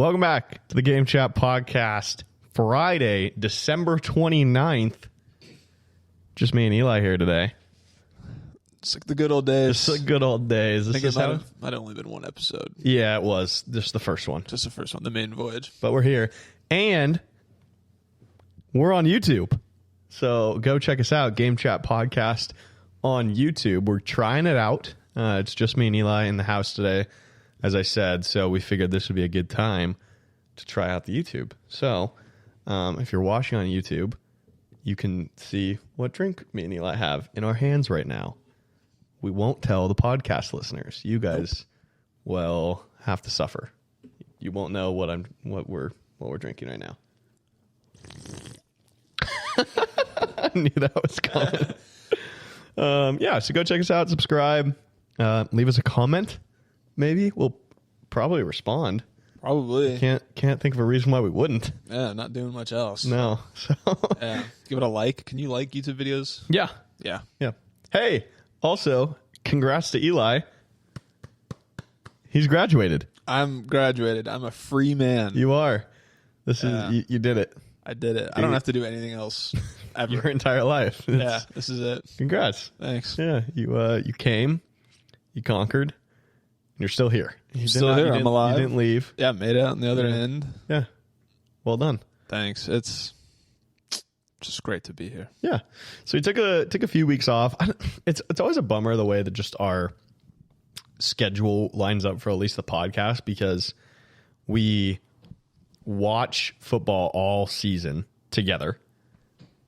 Welcome back to the Game Chat Podcast. Friday, December 29th. Just me and Eli here today. It's like the good old days. It's the good old days. I think it might have only been one episode. Yeah, it was. Just the first one. Just the first one, the main voyage. But we're here. And we're on YouTube. So go check us out, Game Chat Podcast on YouTube. We're trying it out. It's just me and Eli in the house today, as I said. So we figured this would be a good time to try out the YouTube. So if you're watching on YouTube, you can see what drink me and Eli have in our hands right now. We won't tell the podcast listeners. You guys will have to suffer. You won't know what we're drinking right now. I knew that was coming. So go check us out, subscribe, leave us a comment. Maybe we'll probably respond. Probably. Can't think of a reason why we wouldn't. Yeah, not doing much else. No. So yeah. Give it a like. Can you like YouTube videos? Yeah. Yeah. Hey, also, congrats to Eli. He's graduated. I'm graduated. I'm a free man. You are. This is you did it. I did it. I don't have to do anything else ever. Your entire life. Yeah, this is it. Congrats. Thanks. Yeah, you came, you conquered, and you're still here. Still here. I'm alive. You didn't leave. Yeah, made it on the other end. Yeah. Well done. Thanks. It's just great to be here. Yeah. So we took a few weeks off. It's always a bummer the way that just our schedule lines up for at least the podcast, because we watch football all season together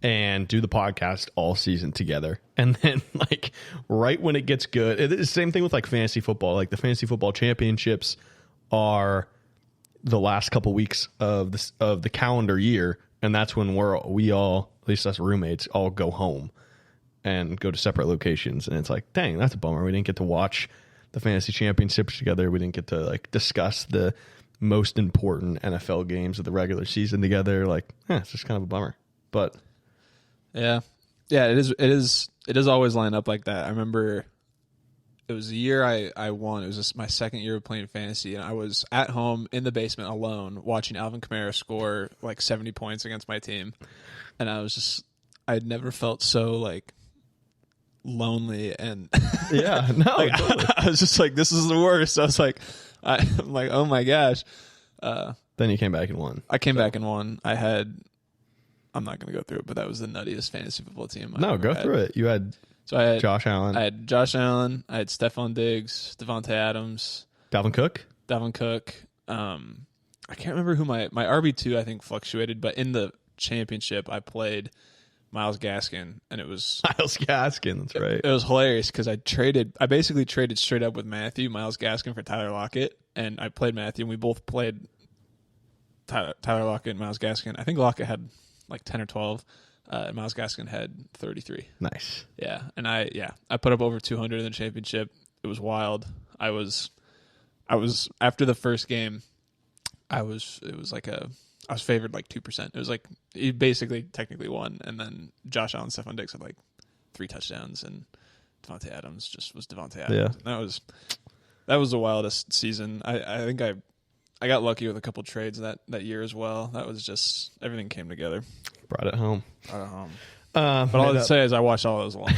and do the podcast all season together. And then like right when it gets good, it's the same thing with like fantasy football. Like the fantasy football championships are the last couple weeks of the calendar year. And that's when we all, at least us roommates, all go home and go to separate locations. And it's like, dang, that's a bummer. We didn't get to watch the fantasy championships together. We didn't get to like discuss the most important NFL games of the regular season together. Like, it's just kind of a bummer. But yeah, it does always line up like that. I remember it was the year I won. It was just my second year of playing fantasy, and I was at home in the basement alone watching Alvin Kamara score like 70 points against my team. And I'd nenever felt so like lonely and yeah, no, like, totally. I was just like, this is the worst. I was like, I'm like, oh my gosh. Then you came back and won. I came back and won. I'm not going to go through it, but that was the nuttiest fantasy football team. No, go through it. You had Josh Allen. I had Josh Allen. I had Stephon Diggs, Devontae Adams, Dalvin Cook. I can't remember who my RB2 I think fluctuated, but in the championship I played Myles Gaskin, and it was Myles Gaskin. That's right. It was hilarious because I basically traded straight up with Matthew, Myles Gaskin for Tyler Lockett, and I played Matthew, and we both played Tyler Lockett and Myles Gaskin. I think Lockett had like 10 or 12. Myles Gaskin had 33. Nice. Yeah, and I put up over 200 in the championship. It was wild. I was after the first game, I was favored like 2%. It was like he basically technically won, and then Josh Allen, Stephon Diggs had like 3 touchdowns, and Devontae Adams just was Devontae Adams. Yeah. That was the wildest season. I think I got lucky with a couple trades that year as well. That was just everything came together. Brought it home. But all I'd say is I watched all those along.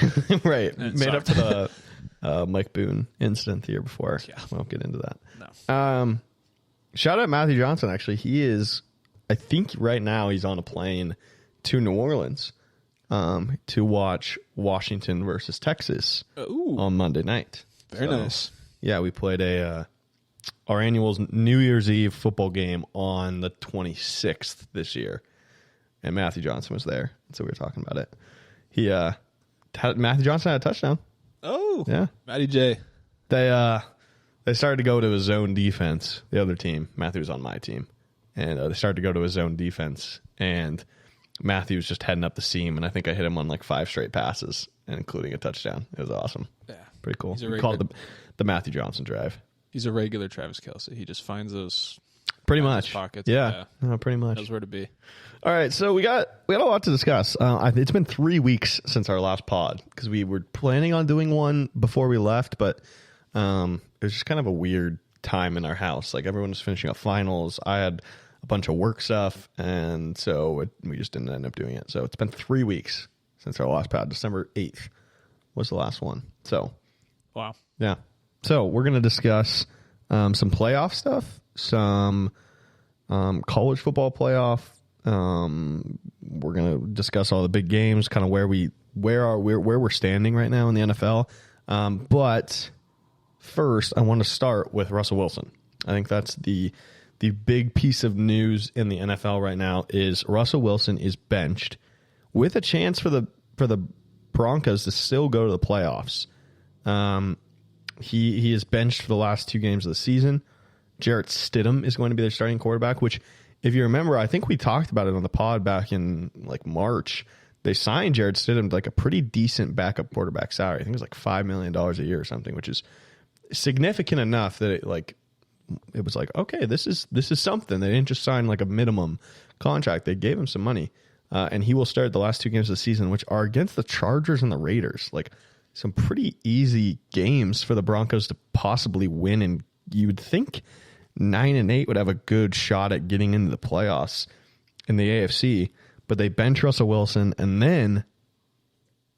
Right. Made up for the Mike Boone incident the year before. Yeah. We won't get into that. No. Shout out Matthew Johnson, actually. He is, I think right now he's on a plane to New Orleans to watch Washington versus Texas on Monday night. Very nice. Yeah, we played our annual New Year's Eve football game on the 26th this year. And Matthew Johnson was there. So we were talking about it. Matthew Johnson had a touchdown. Oh. Yeah. Matty J. They started to go to his zone defense, the other team. Matthew was on my team. And they started to go to his zone defense. And Matthew was just heading up the seam. And I think I hit him on like 5 straight passes, including a touchdown. It was awesome. Yeah. Pretty cool. We called it the Matthew Johnson drive. He's a regular Travis Kelce. He just finds those pretty much pockets. Yeah. No, pretty much. Knows where to be. All right, so we got a lot to discuss. It's been 3 weeks since our last pod because we were planning on doing one before we left, but it was just kind of a weird time in our house. Like everyone was finishing up finals. I had a bunch of work stuff, and so we just didn't end up doing it. So it's been 3 weeks since our last pod. December 8th was the last one. So Wow. yeah. So we're going to discuss some playoff stuff, some college football playoff. We're going to discuss all the big games, kind of where we're standing right now in the NFL. But first, I want to start with Russell Wilson. I think that's the big piece of news in the NFL right now is Russell Wilson is benched with a chance for the Broncos to still go to the playoffs. He is benched for the last 2 games of the season. Jarrett Stidham is going to be their starting quarterback, which, if you remember, I think we talked about it on the pod back in like March. They signed Jarrett Stidham to like a pretty decent backup quarterback salary. I think it was like $5 million a year or something, which is significant enough that it was like, okay, this is something. They didn't just sign like a minimum contract. They gave him some money, and he will start the last 2 games of the season, which are against the Chargers and the Raiders. Like some pretty easy games for the Broncos to possibly win, and you would think 9-8 would have a good shot at getting into the playoffs in the AFC. But they bench Russell Wilson, and then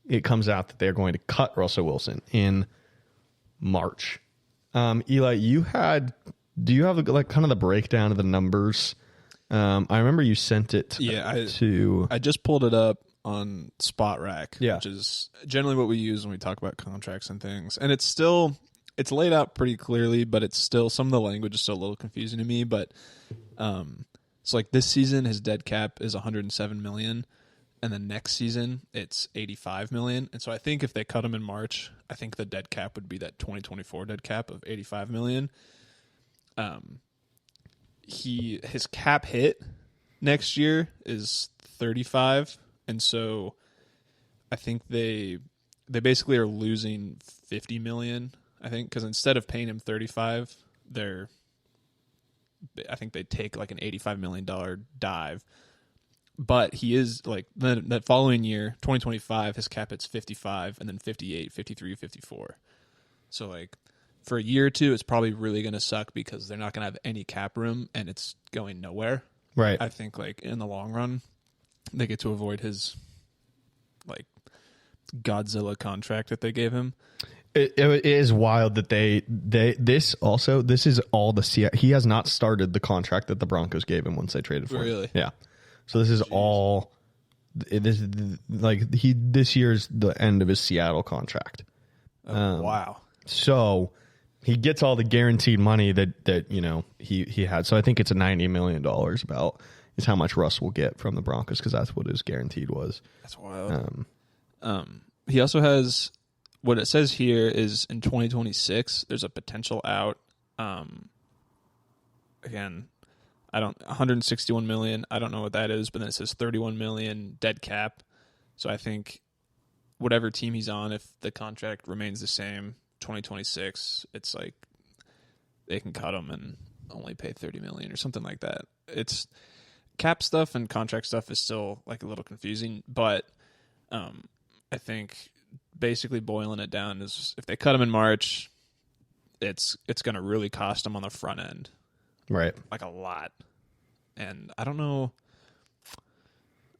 it comes out that they're going to cut Russell Wilson in March. Eli, do you have like kind of the breakdown of the numbers? I remember you sent it I just pulled it up on Spot Rack, Yeah. which is generally what we use when we talk about contracts and things. And it's laid out pretty clearly, but it's still, some of the language is still a little confusing to me. But it's like this season his dead cap is $107 million, and the next season it's $85 million. And so I think if they cut him in March, I think the dead cap would be that 2024 dead cap of $85 million. His cap hit next year is 35, and so I think they basically are losing 50 million. I think because instead of paying him 35, I think they take like an $85 million dive. But he is like that following year, 2025, his cap hits 55, and then 58, 53, 54. So like for a year or two, it's probably really going to suck because they're not going to have any cap room and it's going nowhere. right. I think like in the long run, they get to avoid his like Godzilla contract that they gave him. It is wild that this is all he has not started the contract that the Broncos gave him once they traded for him. Really? Yeah. So this is all this year's the end of his Seattle contract. Wow. So he gets all the guaranteed money that he had. So I think it's a $90 million about is how much Russ will get from the Broncos because that's what his guaranteed was. That's wild. He also has, what it says here is in 2026 there's a potential out. Again, 161 million. I don't know what that is, but then it says 31 million dead cap. So I think whatever team he's on, if the contract remains the same, 2026, it's like they can cut him and only pay 30 million or something like that. It's cap stuff and contract stuff is still like a little confusing, but I think basically boiling it down is if they cut him in March, it's going to really cost them on the front end. Right. Like a lot. And I don't know.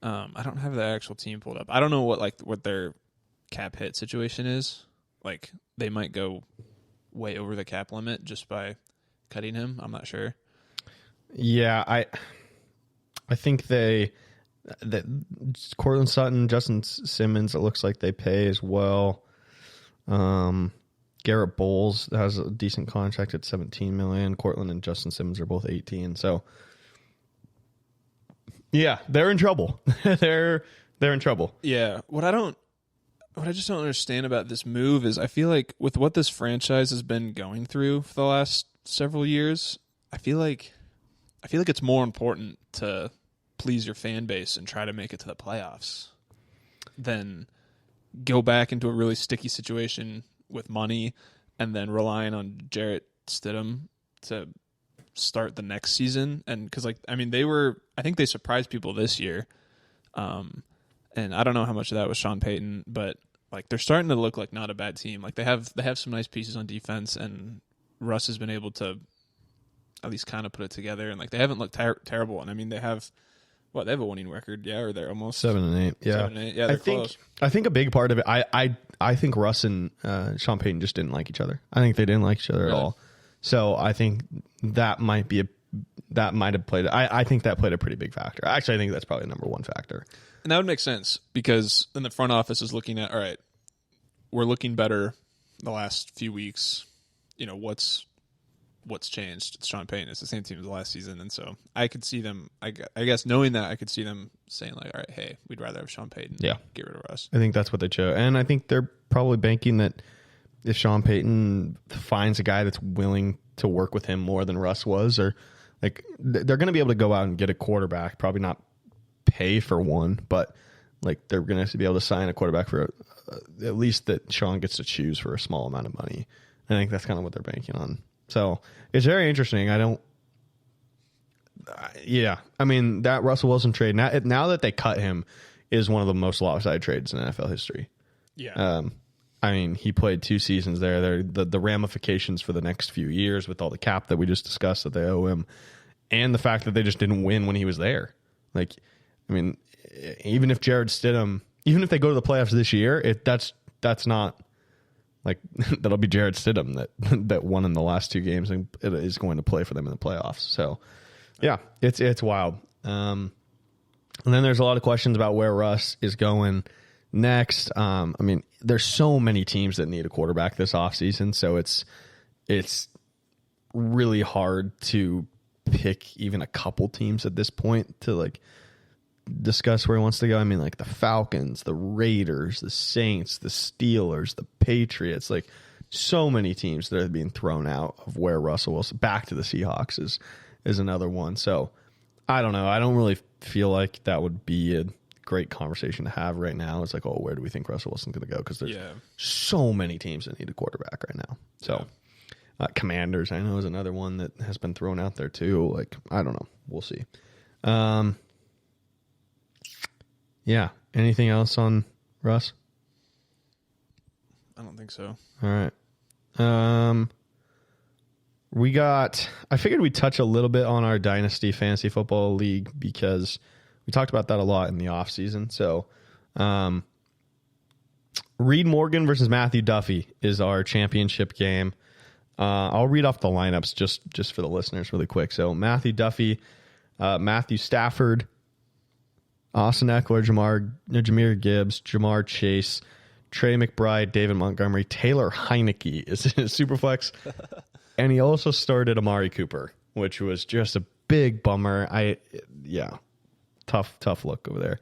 I don't have the actual team pulled up. I don't know what their cap hit situation is. Like they might go way over the cap limit just by cutting him. I'm not sure. Yeah, I think that Cortland Sutton, Justin Simmons, it looks like they pay as well. Garrett Bowles has a decent contract at $17 million. Cortland and Justin Simmons are both 18. So yeah, they're in trouble. they're in trouble. Yeah. What I just don't understand about this move is I feel like with what this franchise has been going through for the last several years, I feel like it's more important to please your fan base and try to make it to the playoffs than go back into a really sticky situation with money and then relying on Jarrett Stidham to start the next season. And because I think they surprised people this year. And I don't know how much of that was Sean Payton, but like they're starting to look like not a bad team. Like they have some nice pieces on defense, and Russ has been able to at least kind of put it together, and like they haven't looked terrible. And I mean, they have a winning record, yeah, or they're almost 7-8, yeah. 7-8, yeah. They're close. I think a big part of it. I think Russ and Sean Payton just didn't like each other. I think they didn't like each other at all. So I think that might have played. I think that played a pretty big factor. Actually, I think that's probably the number one factor. And that would make sense because then the front office is looking at, all right, we're looking better the last few weeks. You know, what's changed? It's Sean Payton. It's the same team as last season. And so I could see them, I guess knowing that, I could see them saying like, all right, hey, we'd rather have Sean Payton. Yeah. Get rid of Russ. I think that's what they chose. And I think they're probably banking that if Sean Payton finds a guy that's willing to work with him more than Russ was, or like they're going to be able to go out and get a quarterback, probably not pay for one, but like they're going to be able to sign a quarterback for at least that Sean gets to choose for a small amount of money. I think that's kind of what they're banking on. So it's very interesting. I mean, that Russell Wilson trade, now that they cut him, is one of the most lopsided trades in NFL history. Yeah. I mean, he played 2 seasons there. The ramifications for the next few years with all the cap that we just discussed that they owe him, and the fact that they just didn't win when he was there. Like, I mean, even if Jarrett Stidham, even if they go to the playoffs this year, that's not like that'll be Jarrett Stidham that won in the last 2 games and it is going to play for them in the playoffs. So, yeah, it's wild. And then there's a lot of questions about where Russ is going next. I mean, there's so many teams that need a quarterback this offseason, so it's really hard to pick even a couple teams at this point to like discuss where he wants to go. I mean, like the Falcons, the Raiders, the Saints, the Steelers, the Patriots, like so many teams that are being thrown out of where Russell Wilson, back to the Seahawks is another one. So I don't know. I don't really feel like that would be a great conversation to have right now. It's like, oh, where do we think Russell Wilson's going to go? Because there's so many teams that need a quarterback right now. So Commanders, I know, is another one that has been thrown out there too. Like, I don't know. We'll see. Yeah. Anything else on Russ? I don't think so. All right. I figured we'd touch a little bit on our Dynasty Fantasy Football League because we talked about that a lot in the off season. So, Reed Morgan versus Matthew Duffy is our championship game. I'll read off the lineups just for the listeners really quick. So Matthew Duffy, Matthew Stafford, Austin Eckler, Jahmyr Gibbs, Jamar Chase, Trey McBride, David Montgomery, Taylor Heineke is in his Superflex. And he also started Amari Cooper, which was just a big bummer. Tough look over there.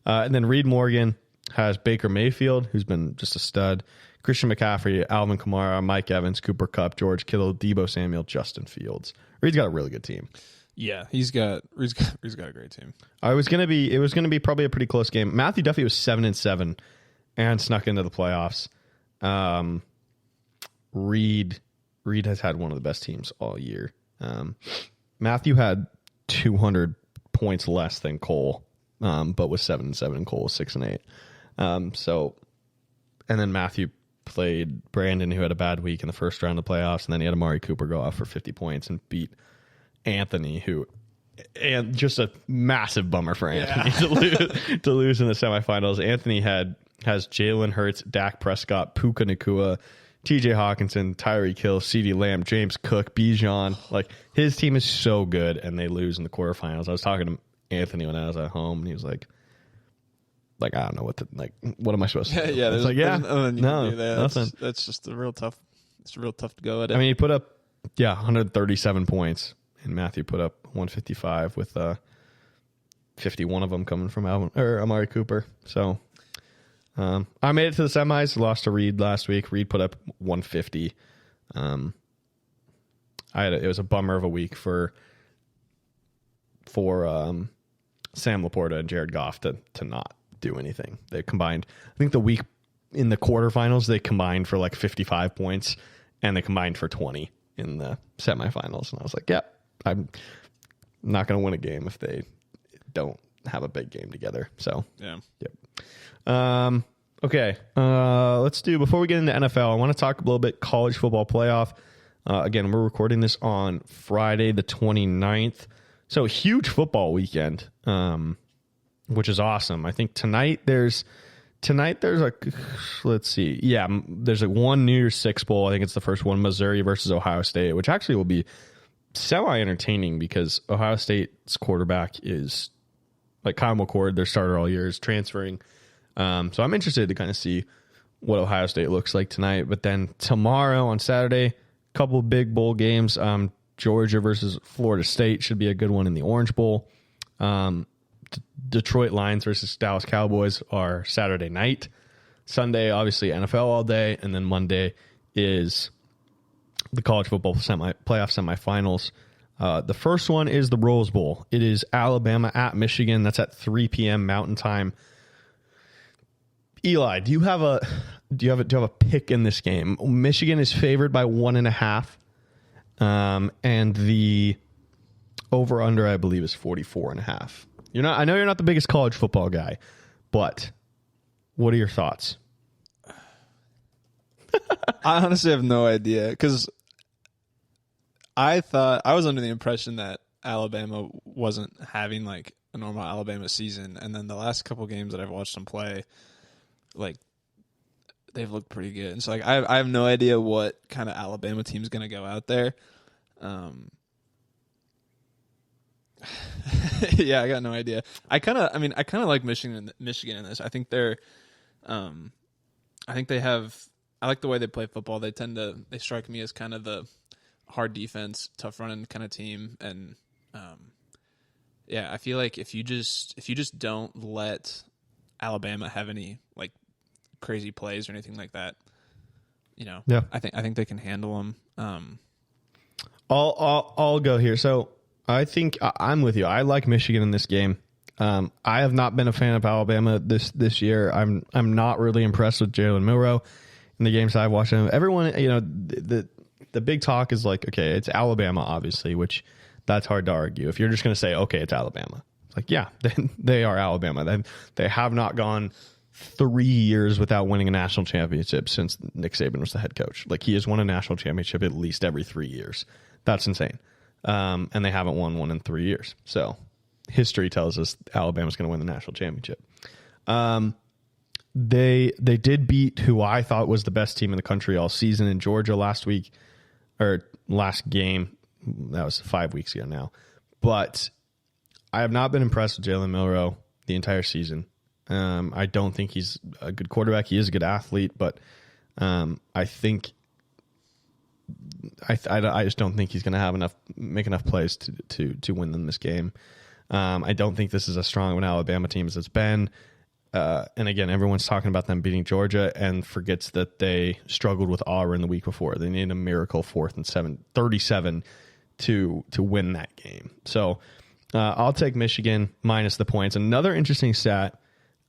And then Reed Morgan has Baker Mayfield, who's been just a stud, Christian McCaffrey, Alvin Kamara, Mike Evans, Cooper Kupp, George Kittle, Deebo Samuel, Justin Fields. Reed's got a really good team. Yeah, Reed's got a great team. It was gonna be probably a pretty close game. Matthew Duffy was 7-7 and snuck into the playoffs. Reed has had one of the best teams all year. Matthew had 200 points less than Cole, but was 7-7 and Cole was 6-8. And then Matthew played Brandon, who had a bad week in the first round of the playoffs, and then he had Amari Cooper go off for 50 points and beat Anthony, and just a massive bummer for Anthony to lose in the semifinals. Anthony has Jalen Hurts, Dak Prescott, Puka Nacua, TJ Hawkinson, Tyreek Hill, CeeDee Lamb, James Cook, Bijan. Like, his team is so good, and they lose in the quarterfinals. I was talking to Anthony when I was at home, and he was like, I don't know what am I supposed to do? Yeah, it's nothing. That's just real tough. It's real tough to go at it. I mean, he put up 137 points, and Matthew put up 155 with 51 of them coming from Amari Cooper. So I made it to the semis. Lost to Reed last week. Reed put up 150. It was a bummer of a week for Sam Laporta and Jared Goff to not do anything. They combined, I think the week in the quarterfinals, they combined for like 55 points, and they combined for 20 in the semifinals. And I was like, I'm not going to win a game if they don't have a big game together. So, Okay. Let's do, before we get into NFL, I want to talk a little bit college football playoff. Again, we're recording this on Friday the 29th. So huge football weekend, which is awesome. I think tonight there's let's see. Yeah, there's one New Year's Six bowl. I think it's the first one, Missouri versus Ohio State, which actually will be semi-entertaining because Ohio State's quarterback is like Kyle McCord, their starter all year, is transferring. So I'm interested to kind of see what Ohio State looks like tonight. But then tomorrow on Saturday, a couple of big bowl games. Georgia versus Florida State should be a good one in the Orange Bowl. Detroit Lions versus Dallas Cowboys are Saturday night. Sunday, obviously NFL all day, and then Monday is the college football playoff semifinals. The first one is the Rose Bowl. It is Alabama at Michigan. That's at 3 p.m. Mountain Time. Eli, do you have a pick in this game? Michigan is favored by 1.5, and the over under I believe is 44.5. I know you're not the biggest college football guy, but what are your thoughts? I honestly have no idea because I was under the impression that Alabama wasn't having like a normal Alabama season, and then the last couple games that I've watched them play, like they've looked pretty good. And so like I have no idea what kind of Alabama team's going to go out there. Yeah, I got no idea. I kind of like Michigan in this. I think they're I like the way they play football. They strike me as kind of the hard defense, tough running kind of team. And I feel like if you just don't let Alabama have any like crazy plays or anything like that, I think they can handle them. I'll go here. So I think I'm with you. I like Michigan in this game. I have not been a fan of Alabama this year. I'm not really impressed with Jalen Milroe in the games I've watched him. Everyone, the big talk is like, okay, it's Alabama, obviously, which that's hard to argue. If you're just going to say, okay, it's Alabama, it's like, yeah, they are Alabama. They have not gone 3 years without winning a national championship since Nick Saban was the head coach. Like, he has won a national championship at least every 3 years. That's insane. And they haven't won one in 3 years. So history tells us Alabama's going to win the national championship. They did beat who I thought was the best team in the country all season in Georgia last game. That was 5 weeks ago now. But I have not been impressed with Jalen Milroe the entire season. I don't think he's a good quarterback. He is a good athlete, but I think I just don't think he's going to make enough plays to win them this game. I don't think this is as strong of an Alabama team as it's been. And again, everyone's talking about them beating Georgia and forgets that they struggled with Auburn the week before. They needed a miracle 4th and 37 to win that game. So I'll take Michigan minus the points. Another interesting stat,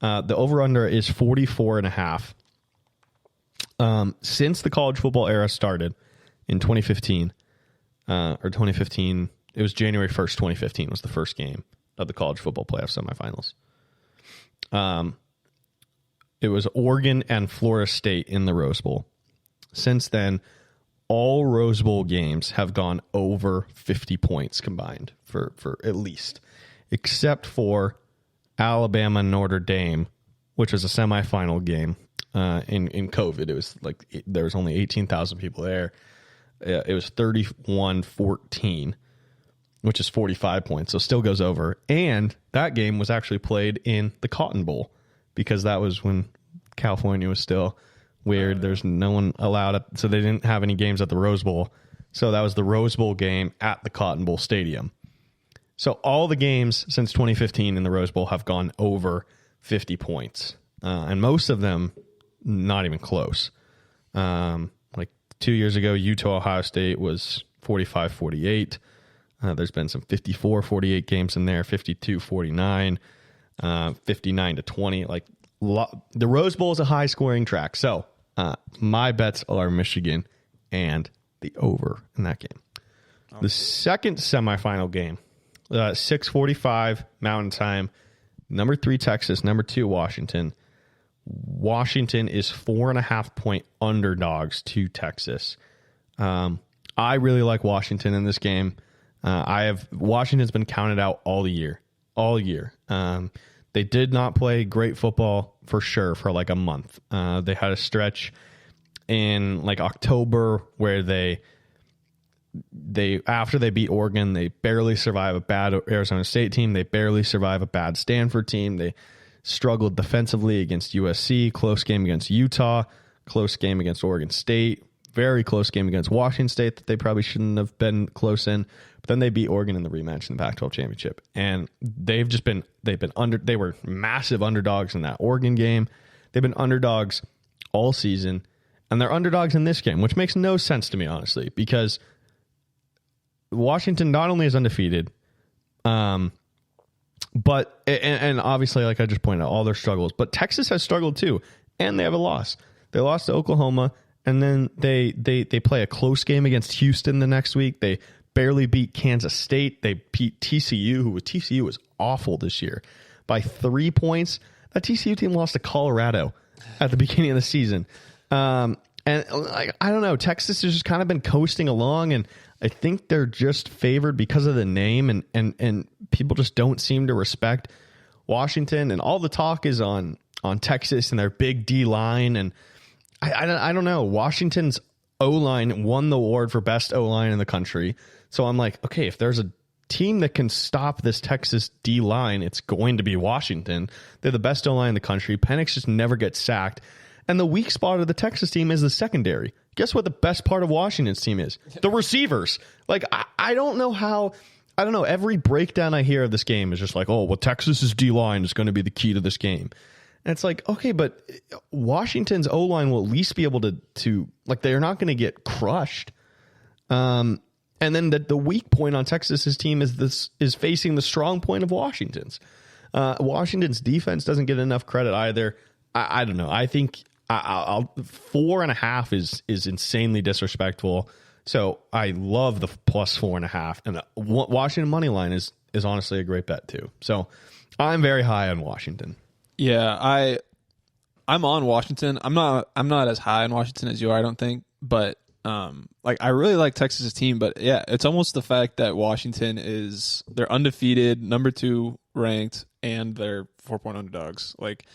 the over-under is 44.5. Since the college football era started in 2015, it was January 1st, 2015 was the first game of the college football playoff semifinals. It was Oregon and Florida State in the Rose Bowl. Since then, all Rose Bowl games have gone over 50 points combined for at least, except for Alabama Notre Dame, which was a semifinal game in COVID. It was like there was only 18,000 people there. It was 31-14, which is 45 points, so still goes over. And that game was actually played in the Cotton Bowl because that was when California was still weird. There's no one allowed, so they didn't have any games at the Rose Bowl. So that was the Rose Bowl game at the Cotton Bowl Stadium. So all the games since 2015 in the Rose Bowl have gone over 50 points, and most of them not even close. Like 2 years ago, Utah-Ohio State was 45-48. There's been some 54-48 games in there, 52-49, 59-20. Like the Rose Bowl is a high-scoring track. So my bets are Michigan and the over in that game. Okay. The second semifinal game, 6:45 Mountain Time. Number 3 Texas, number 2 Washington. Washington is 4.5 point underdogs to Texas. I really like Washington in this game. Washington's been counted out all year. They did not play great football for sure for like a month. They had a stretch in like October where they after they beat Oregon, they barely survive a bad Arizona State team. They barely survive a bad Stanford team. They struggled defensively against USC, close game against Utah, close game against Oregon State, very close game against Washington State that they probably shouldn't have been close in. But then they beat Oregon in the rematch in the Pac-12 championship. And they were massive underdogs in that Oregon game. They've been underdogs all season, and they're underdogs in this game, which makes no sense to me, honestly, because Washington not only is undefeated, but obviously, like I just pointed out, all their struggles, but Texas has struggled too, and they have a loss. They lost to Oklahoma, and then they play a close game against Houston the next week. They barely beat Kansas State. They beat TCU, TCU was awful this year, by 3 points. That TCU team lost to Colorado at the beginning of the season. And like, I don't know, Texas has just kind of been coasting along, and I think they're just favored because of the name, and people just don't seem to respect Washington, and all the talk is on Texas and their big D line, and I don't know. Washington's O-line won the award for best O-line in the country, so I'm like, okay, if there's a team that can stop this Texas D line, it's going to be Washington. They're the best O-line in the country. Penix just never gets sacked. And the weak spot of the Texas team is the secondary. Guess what the best part of Washington's team is? The receivers. Like, I don't know how... I don't know. Every breakdown I hear of this game is just like, oh, well, Texas's D-line is going to be the key to this game. And it's like, okay, but Washington's O-line will at least be able to like, they're not going to get crushed. And then the weak point on Texas's team is facing the strong point of Washington's. Washington's defense doesn't get enough credit either. I don't know. I think... 4.5 is insanely disrespectful. So I love the plus 4.5, and the Washington money line is honestly a great bet too. So I'm very high on Washington. Yeah, I'm on Washington. I'm not as high on Washington as you are, I don't think, but like I really like Texas's team, but yeah, it's almost the fact that Washington they're undefeated, number 2 ranked, and they're 4-point underdogs. Like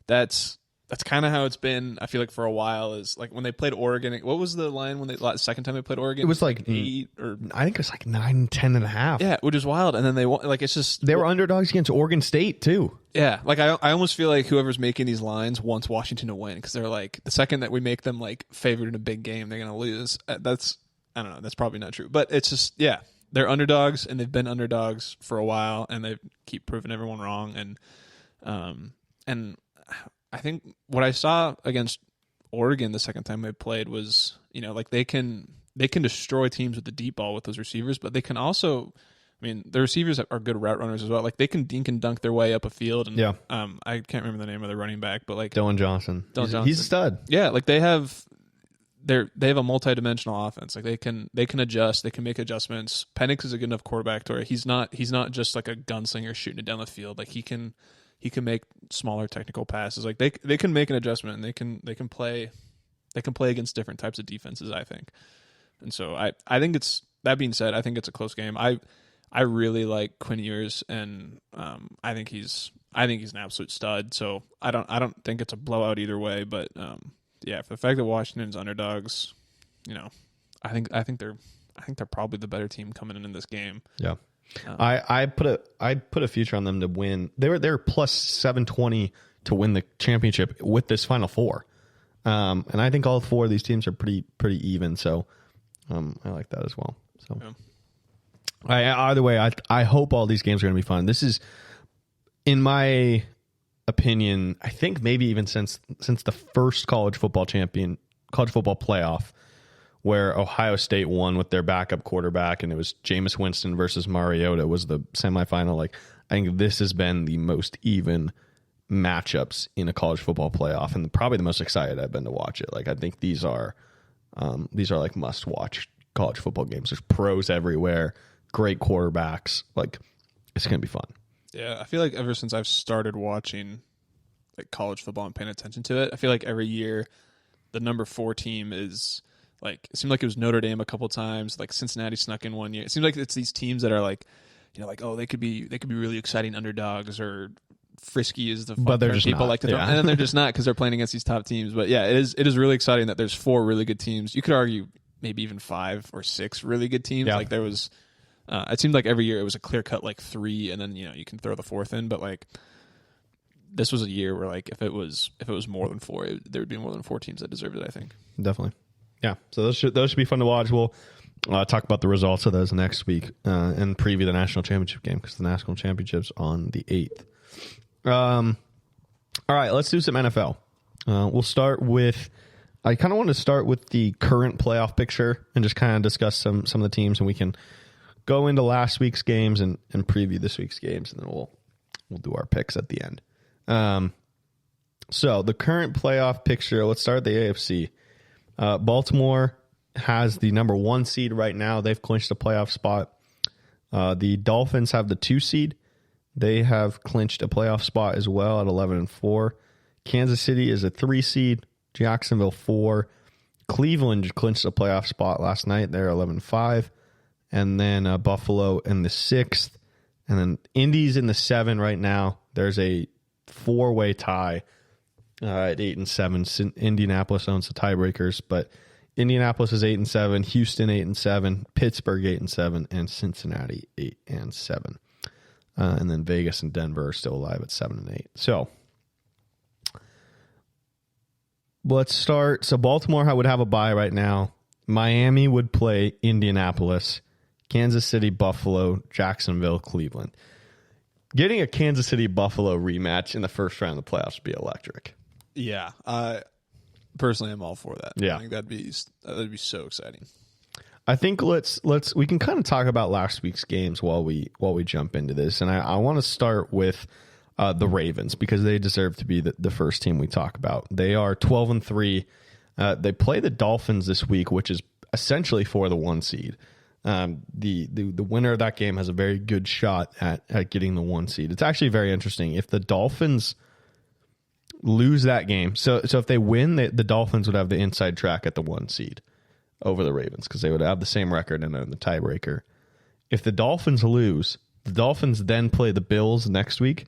that's kind of how it's been, I feel like, for a while. Is like when they played Oregon. What was the line when second time they played Oregon? It was like 8 or... I think it was like 9, 10.5. Yeah, which is wild. And then they won. Like, it's just... They were underdogs against Oregon State, too. Yeah, like I almost feel like whoever's making these lines wants Washington to win, because they're like, the second that we make them like favored in a big game, they're going to lose. I don't know. That's probably not true. But it's just, yeah, they're underdogs, and they've been underdogs for a while, and they keep proving everyone wrong. And I think what I saw against Oregon the second time they played was, like they can destroy teams with the deep ball with those receivers, but they can also, I mean, the receivers are good route runners as well. Like they can dink and dunk their way up a field. And yeah. I can't remember the name of the running back, but like Dylan Johnson. He's a stud. Yeah, like they have a multi-dimensional offense. Like they can adjust, they can make adjustments. Penix is a good enough quarterback to where he's not just like a gunslinger shooting it down the field. Like he can make smaller technical passes. Like they can make an adjustment, and they can play against different types of defenses, I think. And so I think it's, that being said, I think it's a close game. I really like Quinn Ewers, and I think he's an absolute stud. So I don't think it's a blowout either way, but yeah, for the fact that Washington's underdogs, I think they're probably the better team coming in this game. Yeah. I put a future on them to win. They're plus 720 to win the championship with this Final Four, and I think all 4 of these teams are pretty even. So I like that as well. So either way, I hope all these games are going to be fun. This is, in my opinion, I think maybe even since the first college football playoff, where Ohio State won with their backup quarterback, and it was Jameis Winston versus Mariota was the semifinal. Like, I think this has been the most even matchups in a college football playoff, and probably the most excited I've been to watch it. Like, I think these are like must-watch college football games. There's pros everywhere, great quarterbacks. Like, it's going to be fun. Yeah, I feel like ever since I've started watching like college football and paying attention to it, I feel like every year the number 4 team is Like it seemed like it was Notre Dame a couple times. Like Cincinnati snuck in one year. It seems like it's these teams that are like, like oh they could be really exciting underdogs or frisky is the But they're just people not. like to throw, Yeah. and then they're just not because they're playing against these top teams. But yeah, it is really exciting that there's 4 really good teams. You could argue maybe even 5 or 6 really good teams. Yeah. Like there was, it seemed like every year it was a clear cut like 3, and then you can throw the 4th in. But like this was a year where like if it was more than 4, there would be more than 4 teams that deserved it. I think. Definitely. Yeah. So those should be fun to watch. We'll talk about the results of those next week and preview the national championship game because the national championship's on the 8th. All right, let's do some NFL. We'll start with. I kind of want to start with the current playoff picture and just kind of discuss some of the teams, and we can go into last week's games and preview this week's games, and then we'll do our picks at the end. So the current playoff picture. Let's start with the AFC. Baltimore has the number 1 seed right now. They've clinched a playoff spot. The Dolphins have the 2 seed. They have clinched a playoff spot as well at 11-4. Kansas City is a 3 seed. Jacksonville 4. Cleveland clinched a playoff spot last night. They're 11-5. And then Buffalo in the 6th. And then Indy's in the 7 right now. There's a 4-way tie at 8-7. Indianapolis owns the tiebreakers, but Indianapolis is 8-7. Houston 8-7. Pittsburgh 8-7. And Cincinnati 8-7. And then Vegas and Denver are still alive at 7-8. So let's start. So Baltimore would have a bye right now. Miami would play Indianapolis, Kansas City, Buffalo, Jacksonville, Cleveland. Getting a Kansas City Buffalo rematch in the first round of the playoffs would be electric. Yeah, personally, I'm all for that. Yeah. I think that'd be so exciting. I think we can kind of talk about last week's games while we jump into this, and I want to start with the Ravens because they deserve to be the first team we talk about. They are 12-3. They play the Dolphins this week, which is essentially for the 1 seed. The winner of that game has a very good shot at getting the 1 seed. It's actually very interesting if the Dolphins lose that game. So if they win, the Dolphins would have the inside track at the 1 seed over the Ravens because they would have the same record and the tiebreaker. If the Dolphins lose, the Dolphins then play the Bills next week.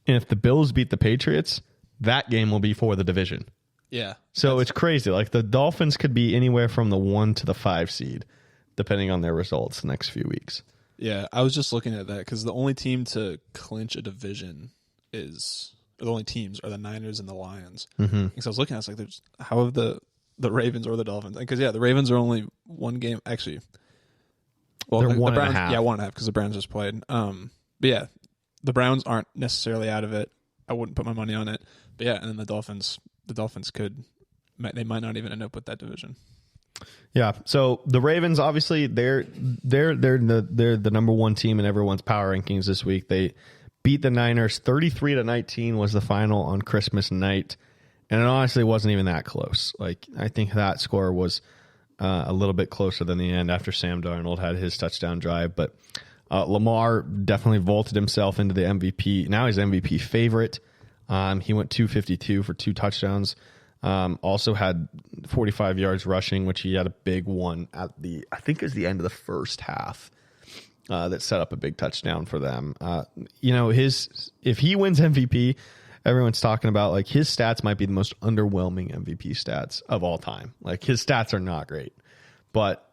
And if the Bills beat the Patriots, that game will be for the division. Yeah. So it's crazy. Like the Dolphins could be anywhere from the 1 to the 5 seed, depending on their results the next few weeks. Yeah, I was just looking at that because the only team to clinch a division the only teams are the Niners and the Lions. Mm-hmm. Because I was looking, I was like, how have the Ravens or the Dolphins? Because the Ravens are only 1 game actually. Well, they're the 1.5. Browns, yeah, 1.5 because the Browns just played. But yeah, the Browns aren't necessarily out of it. I wouldn't put my money on it. But yeah, and then the Dolphins they might not even end up with that division. Yeah. So the Ravens, obviously, they're the number 1 team in everyone's power rankings this week. They beat the Niners 33-19 was the final on Christmas night, and it honestly wasn't even that close. Like I think that score was a little bit closer than the end after Sam Darnold had his touchdown drive, but Lamar definitely vaulted himself into the MVP. Now he's MVP favorite. He went 252 for 2 touchdowns. Also had 45 yards rushing, which he had a big one I think it was the end of the first half that set up a big touchdown for them. If he wins MVP, everyone's talking about like his stats might be the most underwhelming MVP stats of all time. Like his stats are not great, but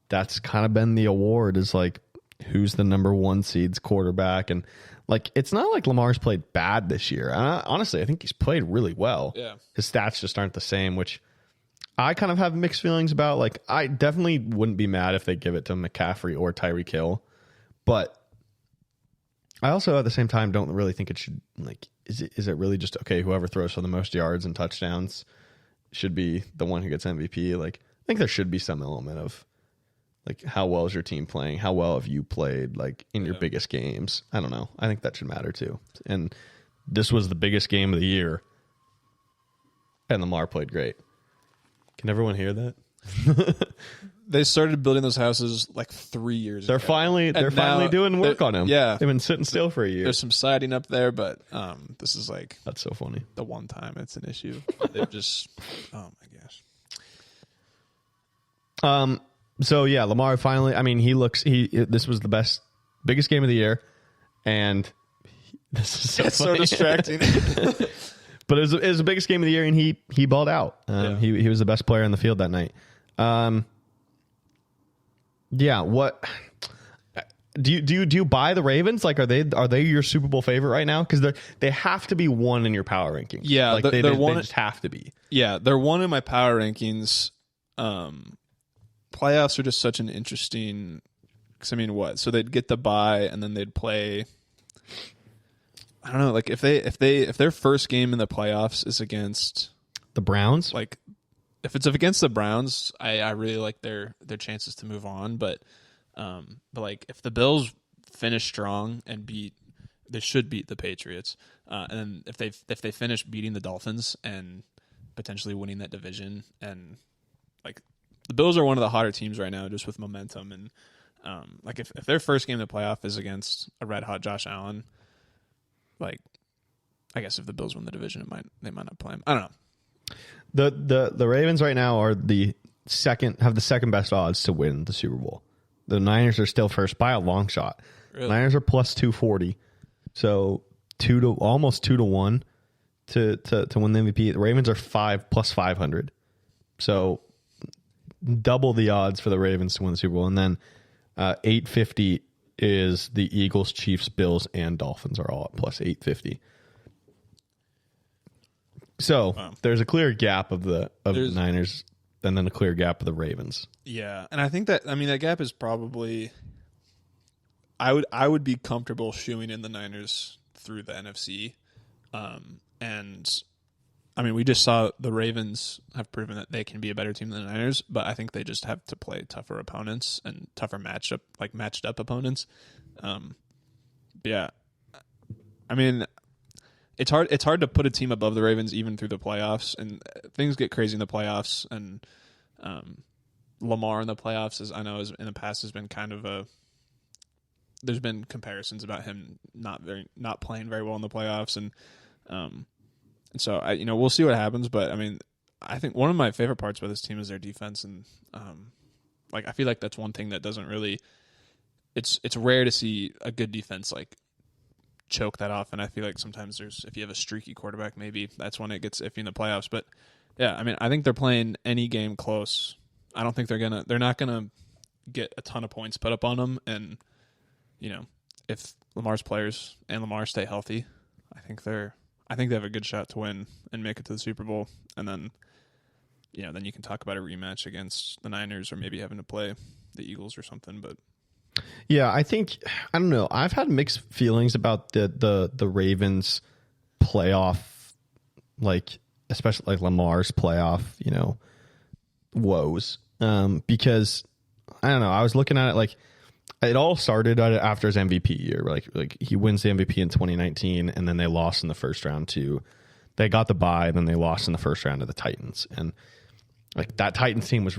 that's kind of been the award is like who's the number 1 seed's quarterback. And like, it's not like Lamar's played bad this year. Honestly, I think he's played really well. Yeah. His stats just aren't the same, which I kind of have mixed feelings about. Like, I definitely wouldn't be mad if they give it to McCaffrey or Tyreek Hill. But I also, at the same time, don't really think it should, like, is it really just, okay, whoever throws for the most yards and touchdowns should be the one who gets MVP? Like, I think there should be some element of, like, how well is your team playing? How well have you played, like, in your biggest games? I don't know. I think that should matter, too. And this was the biggest game of the year, and Lamar played great. Can everyone hear that? They started building those houses like 3 years They're ago. finally doing work on them. Yeah. They've been sitting still for a year. There's some siding up there, but this is like That's so funny. the one time it's an issue. They've just, oh my gosh. So yeah, Lamar finally. I mean, this was the biggest game of the year, and this is so funny. distracting. But it was the biggest game of the year, and he balled out. Yeah. He was the best player on the field that night. Yeah. What do you buy the Ravens? Like, are they your Super Bowl favorite right now? Because they have to be one in your power rankings. Yeah, like they just have to be. Yeah, they're one in my power rankings. Playoffs are just such an interesting. Because I mean, what? So they'd get the bye, and then they'd play. I don't know. Like if their first game in the playoffs is against The Browns, like if it's against the Browns, I really like their chances to move on. But like if the Bills finish strong and they should beat the Patriots, and then if they finish beating the Dolphins and potentially winning that division, and like the Bills are one of the hotter teams right now, just with momentum, and like if their first game in the playoff is against a red hot Josh Allen, like I guess if the Bills win the division, they might not play him. I don't know. the Ravens right now are have the second best odds to win the Super Bowl. The Niners are still first by a long shot. Really? Niners are plus 240, so almost 2-1 to win the MVP. The Ravens are plus 500, so double the odds for the Ravens to win the Super Bowl. And then 850 is the Eagles, Chiefs, Bills, and Dolphins are all at plus 850. So there's a clear gap of the Niners, and then a clear gap of the Ravens. Yeah, and I think that gap is probably. I would be comfortable shooing in the Niners through the NFC, and I mean we just saw the Ravens have proven that they can be a better team than the Niners, but I think they just have to play tougher opponents and tougher matched up opponents. Yeah, I mean. It's hard to put a team above the Ravens even through the playoffs, and things get crazy in the playoffs. And Lamar in the playoffs, as I know, in the past has been kind of there's been comparisons about him not playing very well in the playoffs, and so we'll see what happens. But I mean, I think one of my favorite parts about this team is their defense, and like I feel like that's one thing that doesn't really. It's rare to see a good defense like choke that off, and I feel like sometimes if you have a streaky quarterback, maybe that's when it gets iffy in the playoffs. But yeah, I mean, I think they're playing any game close. I don't think they're not gonna get a ton of points put up on them, and if Lamar's players and Lamar stay healthy, I think they have a good shot to win and make it to the Super Bowl, and then then you can talk about a rematch against the Niners or maybe having to play the Eagles or something. But yeah, I don't know. I've had mixed feelings about the Ravens playoff, like especially like Lamar's playoff, woes. Because I don't know. I was looking at it like it all started after his MVP year. Like he wins the MVP in 2019, and then they lost in the first round they got the bye, then they lost in the first round to the Titans, and like that Titans team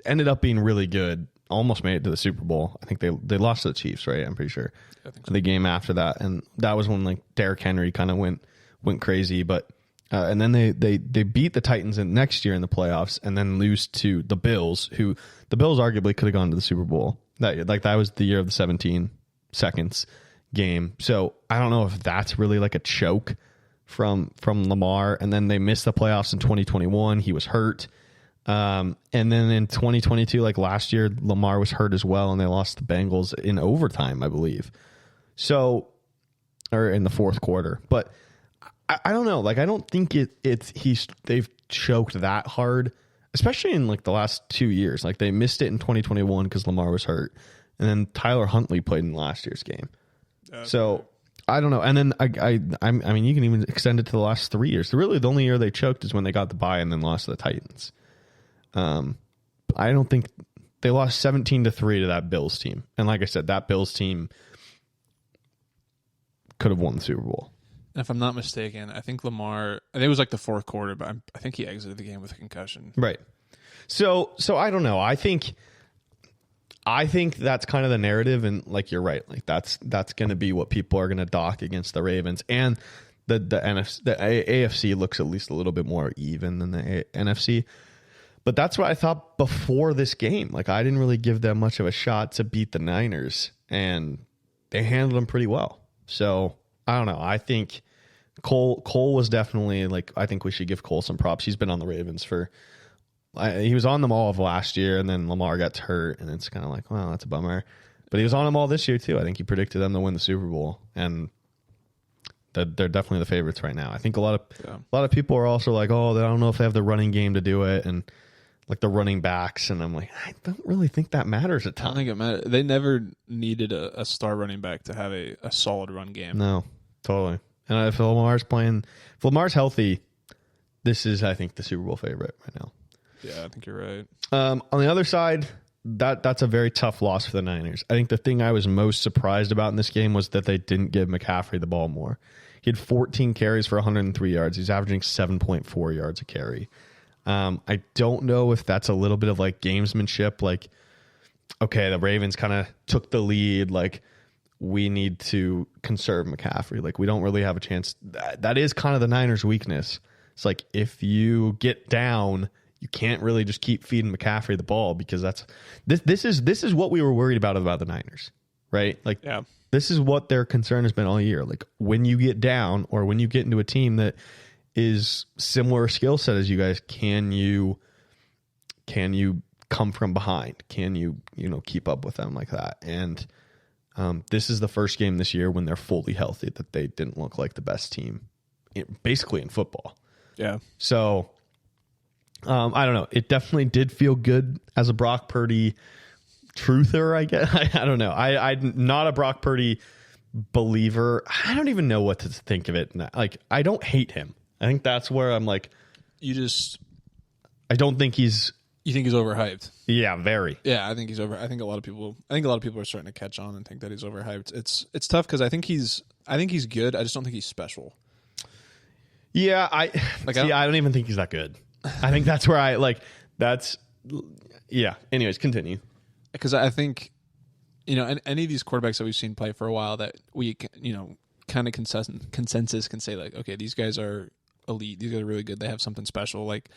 ended up being really good. Almost made it to the Super Bowl. I think they lost to the Chiefs, right? I'm pretty sure. I think so. The game after that, and that was when like Derrick Henry kind of went crazy. But and then they beat the Titans next year in the playoffs, and then lose to the Bills, who the Bills arguably could have gone to the Super Bowl. That was the year of the 17 seconds game. So I don't know if that's really like a choke from Lamar. And then they missed the playoffs in 2021. He was hurt. And then in 2022, like last year, Lamar was hurt as well, and they lost the Bengals in overtime, I believe. So, or in the fourth quarter. But I don't know. Like, I don't think they've choked that hard, especially in like the last 2 years. Like they missed it in 2021 because Lamar was hurt, and then Tyler Huntley played in last year's game. So I don't know. And then I mean, you can even extend it to the last 3 years. Really, the only year they choked is when they got the bye and then lost to the Titans. I don't think they lost 17-3 to that Bills team. And like I said, that Bills team could have won the Super Bowl. And if I'm not mistaken, I think Lamar, I think it was like the fourth quarter, but I think he exited the game with a concussion. Right. So I don't know. I think that's kind of the narrative, and like you're right. Like that's going to be what people are going to dock against the Ravens, and the NFC, the AFC looks at least a little bit more even than the NFC. But that's what I thought before this game. Like, I didn't really give them much of a shot to beat the Niners, and they handled them pretty well. So I don't know. I think Cole was definitely, like, I think we should give Cole some props. He's been on the Ravens he was on them all of last year, and then Lamar got hurt, and it's kind of like, well, that's a bummer. But he was on them all this year too. I think he predicted them to win the Super Bowl, and they're definitely the favorites right now. I think a lot of people are also like, oh, I don't know if they have the running game to do it, and like the running backs, and I'm like, I don't really think that matters a I ton. don't think it matters. They never needed a star running back to have a solid run game. No, totally. And if Lamar's healthy, this is, I think, the Super Bowl favorite right now. Yeah, I think you're right. On the other side, that's a very tough loss for the Niners. I think the thing I was most surprised about in this game was that they didn't give McCaffrey the ball more. He had 14 carries for 103 yards. He's averaging 7.4 yards a carry. I don't know if that's a little bit of like gamesmanship. Like, okay, the Ravens kind of took the lead. Like, we need to conserve McCaffrey. Like, we don't really have a chance. That is kind of the Niners' weakness. It's like, if you get down, you can't really just keep feeding McCaffrey the ball, because this is what we were worried about the Niners, right? Like, Yeah. This is what their concern has been all year. Like, when you get down, or when you get into a team that is similar skill set as you guys, can you come from behind? Can you keep up with them like that? And this is the first game this year when they're fully healthy that they didn't look like the best team, basically in football. Yeah. So I don't know. It definitely did feel good as a Brock Purdy truther, I guess. I don't know. I'm not a Brock Purdy believer. I don't even know what to think of it. Like, I don't hate him. I think that's where I'm like, I don't think he's. You think he's overhyped? Yeah, very. Yeah, I think he's over. I think a lot of people are starting to catch on and think that he's overhyped. It's tough because I think he's good. I just don't think he's special. Yeah, I don't even think he's that good. I think that's where yeah. Anyways, continue. Because I think, any of these quarterbacks that we've seen play for a while that we, kind of consensus can say, like, okay, these guys are elite. These guys are really good. They have something special. Like,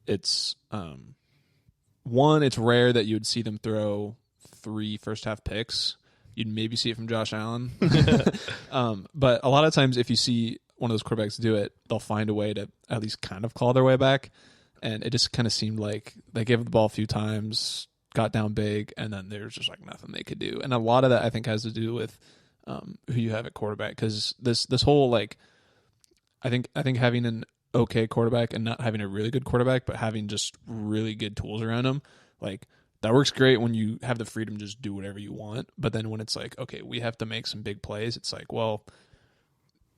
it's it's rare that you would see them throw 3 first-half picks. You'd maybe see it from Josh Allen. But a lot of times if you see one of those quarterbacks do it, they'll find a way to at least kind of claw their way back. And it just kind of seemed like they gave the ball a few times, got down big, and then there's just like nothing they could do. And a lot of that, I think, has to do with who you have at quarterback. Because this whole, like, I think having an okay quarterback and not having a really good quarterback, but having just really good tools around him, like, that works great when you have the freedom to just do whatever you want. But then when it's like, okay, we have to make some big plays, it's like, well,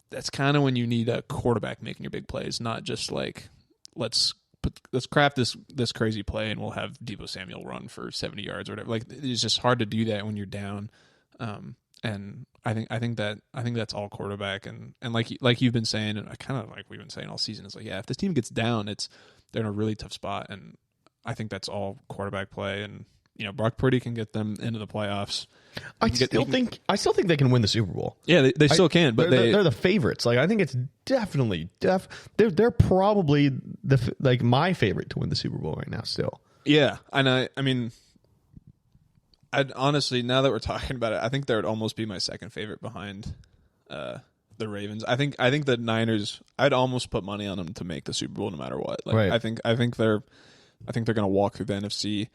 that's kind of when you need a quarterback making your big plays, not just like, let's craft this crazy play and we'll have Deebo Samuel run for 70 yards or whatever. Like, it's just hard to do that when you're down. And I think that's all quarterback. And like you've been saying, and I kind of like we've been saying all season, is like, yeah, if this team gets down, they're in a really tough spot. And I think that's all quarterback play. And Brock Purdy can get them into the playoffs. I still think they can win the Super Bowl. Yeah, they still can, but they're the favorites. Like, I think it's definitely they're probably my favorite to win the Super Bowl right now still. Yeah, and I mean, I'd honestly, now that we're talking about it, I think they would almost be my second favorite behind the Ravens. I think the Niners, I'd almost put money on them to make the Super Bowl no matter what. Like, right. I think they're going to walk through the NFC.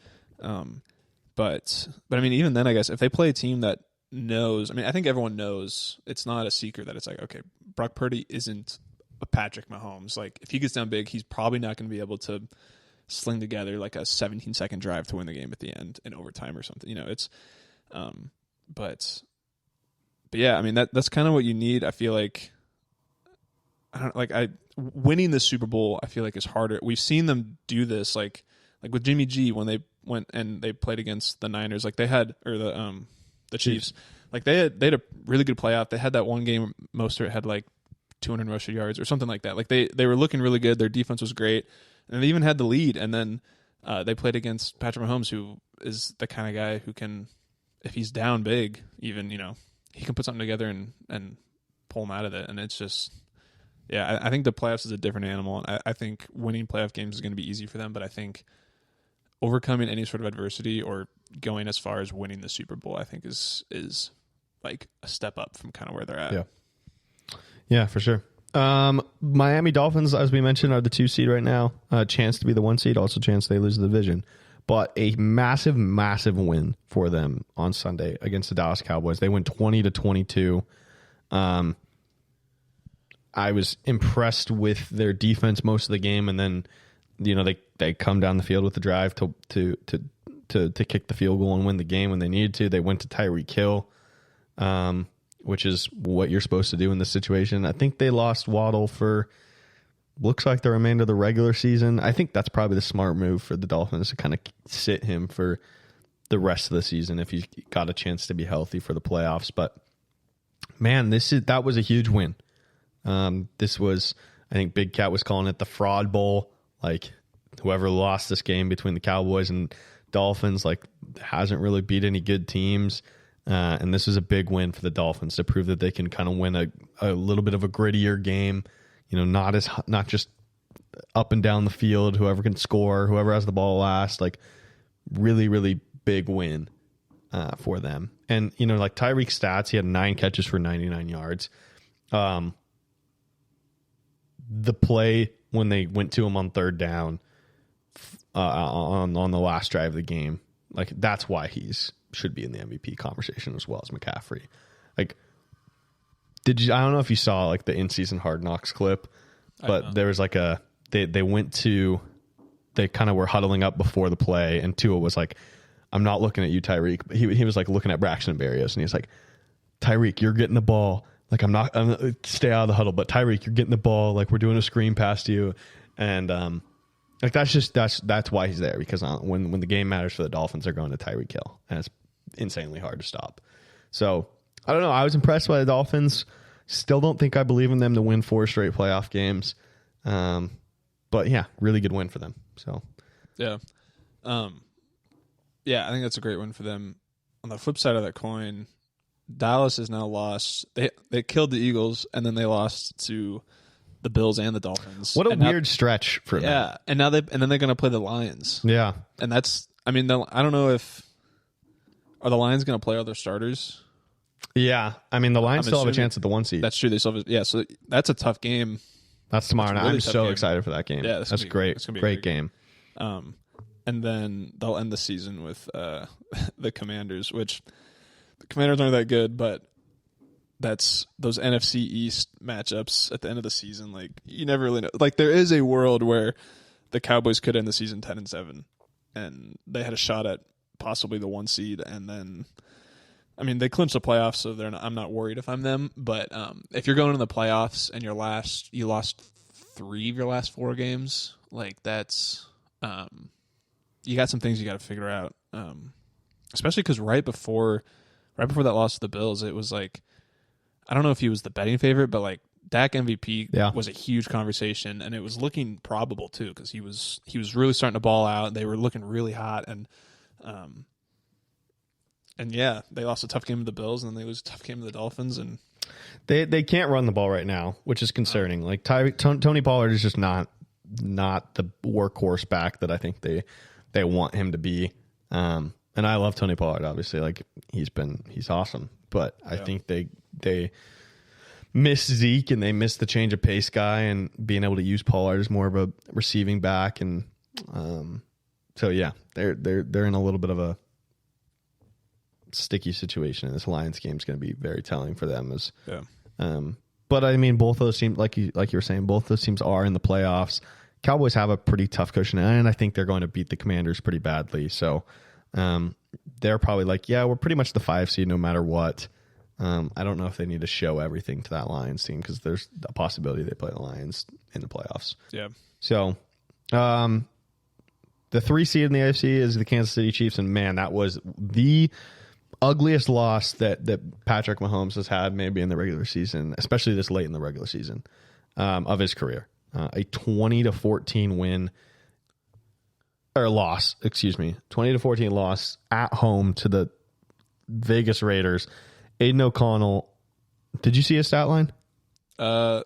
But I mean, even then, I guess if they play a team that knows, I mean, I think everyone knows, it's not a secret that it's like, okay, Brock Purdy isn't a Patrick Mahomes. Like, if he gets down big, he's probably not going to be able to sling together like a 17-second drive to win the game at the end in overtime or something. It's, but yeah, I mean, that's kind of what you need. I feel like, winning the Super Bowl, I feel like is harder. We've seen them do this, like with Jimmy G when they went and they played against the Niners, like they had, or the Chiefs, like they had a really good playoff. They had that one game Mostert had like 200 rushing yards or something like that. Like they were looking really good. Their defense was great, and they even had the lead. And then they played against Patrick Mahomes, who is the kind of guy who can, if he's down big, even he can put something together and pull him out of it. And it's just, yeah, I think the playoffs is a different animal. And I think winning playoff games is going to be easy for them, but I think overcoming any sort of adversity or going as far as winning the Super Bowl, I think is like a step up from kind of where they're at. Yeah, for sure. Miami Dolphins, as we mentioned, are the 2 seed right now. Chance to be the 1 seed, also chance they lose the division. But a massive, massive win for them on Sunday against the Dallas Cowboys. They went 20-22. I was impressed with their defense most of the game, and then they come down the field with the drive to kick the field goal and win the game when they needed to. They went to Tyreek Hill, which is what you're supposed to do in this situation. I think they lost Waddle for looks like the remainder of the regular season. I think that's probably the smart move for the Dolphins to kind of sit him for the rest of the season if he's got a chance to be healthy for the playoffs. But man, that was a huge win. This was, I think Big Cat was calling it the fraud bowl. Like whoever lost this game between the Cowboys and Dolphins, like hasn't really beat any good teams. And this was a big win for the Dolphins to prove that they can kind of win a little bit of a grittier game. Not just up and down the field, whoever can score, whoever has the ball last, like really, really big win for them. And, like Tyreek's stats, he had 9 catches for 99 yards. The play when they went to him on 3rd down on the last drive of the game, like that's why should be in the MVP conversation as well as McCaffrey. Like, I don't know if you saw like the in-season Hard Knocks clip, but there was like they kind of were huddling up before the play, and Tua was like, I'm not looking at you, Tyreek. But he was like looking at Braxton Berrios, and he was like, Tyreek, you're getting the ball. Like I'm stay out of the huddle, but Tyreek, you're getting the ball. Like we're doing a screen pass to you. And like that's why he's there, because when the game matters for the Dolphins, they're going to Tyreek Hill, and it's insanely hard to stop. So I don't know. I was impressed by the Dolphins. Still don't think I believe in them to win 4 straight playoff games. But yeah, really good win for them. So yeah. Yeah, I think that's a great win for them. On the flip side of that coin, Dallas has now lost. They killed the Eagles, and then they lost to the Bills and the Dolphins. What a weird stretch for them. Yeah, and then they're going to play the Lions. Yeah, and that's. I mean, I don't know if are the Lions going to play all their starters. Yeah, I mean the Lions still have a chance at the 1 seed. That's true. They still have. Yeah, so that's a tough game. That's tomorrow night. Really I'm so excited for that game. Yeah, that's great. It's gonna be a great game. And then they'll end the season with the Commanders, which the Commanders aren't that good, but that's those NFC East matchups at the end of the season. Like you never really know. Like there is a world where the Cowboys could end the season 10-7, and they had a shot at possibly the 1 seed, and then. I mean, they clinched the playoffs, so I'm not worried if I'm them. But if you're going to the playoffs and you lost 3 of your last 4 games, like that's you got some things you got to figure out. Especially because right before that loss to the Bills, it was like I don't know if he was the betting favorite, but like Dak MVP was a huge conversation, and it was looking probable too because he was really starting to ball out. They were looking really hot, and yeah, they lost a tough game to the Bills, and then they lose a tough game to the Dolphins, and they can't run the ball right now, which is concerning. Like Tony Pollard is just not the workhorse back that I think they want him to be. And I love Tony Pollard, obviously. Like he's awesome, but I think they miss Zeke, and they miss the change of pace guy, and being able to use Pollard as more of a receiving back, and so yeah, they're in a little bit of a sticky situation, and this Lions game is going to be very telling for them. But I mean, both of those teams, like you were saying, both those teams are in the playoffs. Cowboys have a pretty tough cushion, and I think they're going to beat the Commanders pretty badly. So they're probably like, yeah, we're pretty much the 5 seed no matter what. I don't know if they need to show everything to that Lions team, because there's a possibility they play the Lions in the playoffs. Yeah. So the 3 seed in the AFC is the Kansas City Chiefs, and man, that was the ugliest loss that Patrick Mahomes has had maybe in the regular season, especially this late in the regular season of his career. A 20-14 win or loss, 20-14 loss at home to the Vegas Raiders. Aiden O'Connell, did you see his stat line? I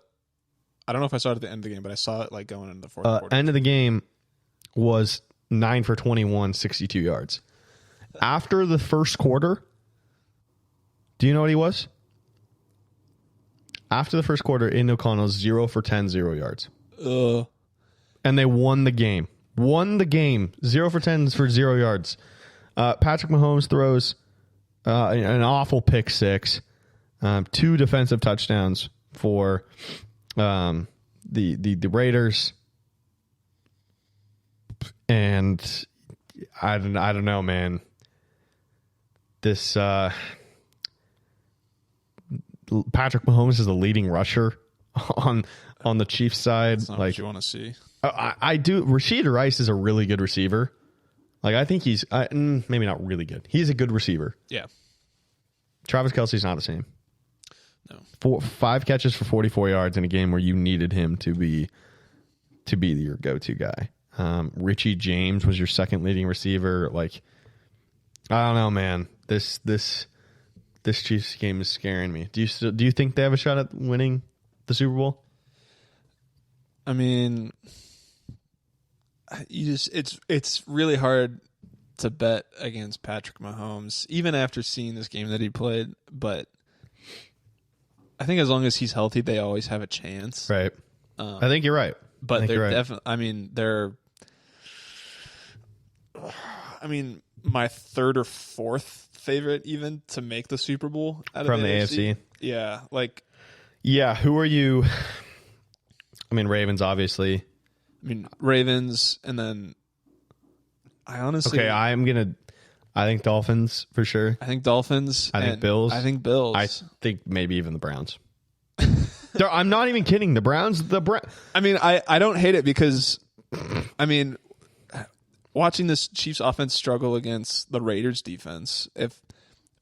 don't know if I saw it at the end of the game, but I saw it like going into the fourth quarter. End of the game was 9 for 21, 62 yards. After the first quarter, do you know what he was? After the first quarter, Aiden O'Connell 0 for 10, 0 yards. And they won the game. 0 for 10 for 0 yards. Patrick Mahomes throws an awful pick six, 2 defensive touchdowns for the Raiders. And I don't know, man. This Patrick Mahomes is the leading rusher on the Chiefs side. That's not what you want to see. I do. Rashid Rice is a really good receiver. Like, I think he's maybe not really good. He's a good receiver. Yeah. Travis Kelce's not the same. No. 5 catches for 44 yards in a game where you needed him to be your go-to guy. Richie James was your second leading receiver. Like, I don't know, man. This Chiefs game is scaring me. Do you think they have a shot at winning the Super Bowl? I mean, it's really hard to bet against Patrick Mahomes, even after seeing this game that he played. But I think as long as he's healthy, they always have a chance. Right. I think you're right. But they're definitely. I mean, they're. I mean, my third or fourth favorite even to make the Super Bowl out from of the AFC. Yeah, like. Yeah, who are you? I mean, Ravens, obviously. I mean, Ravens, and then I honestly... Okay, I think Dolphins for sure. I think Dolphins. I think Bills. I think Bills. I think maybe even the Browns. I'm not even kidding. The Browns... I mean, I don't hate it because, I mean, watching this Chiefs offense struggle against the Raiders defense, if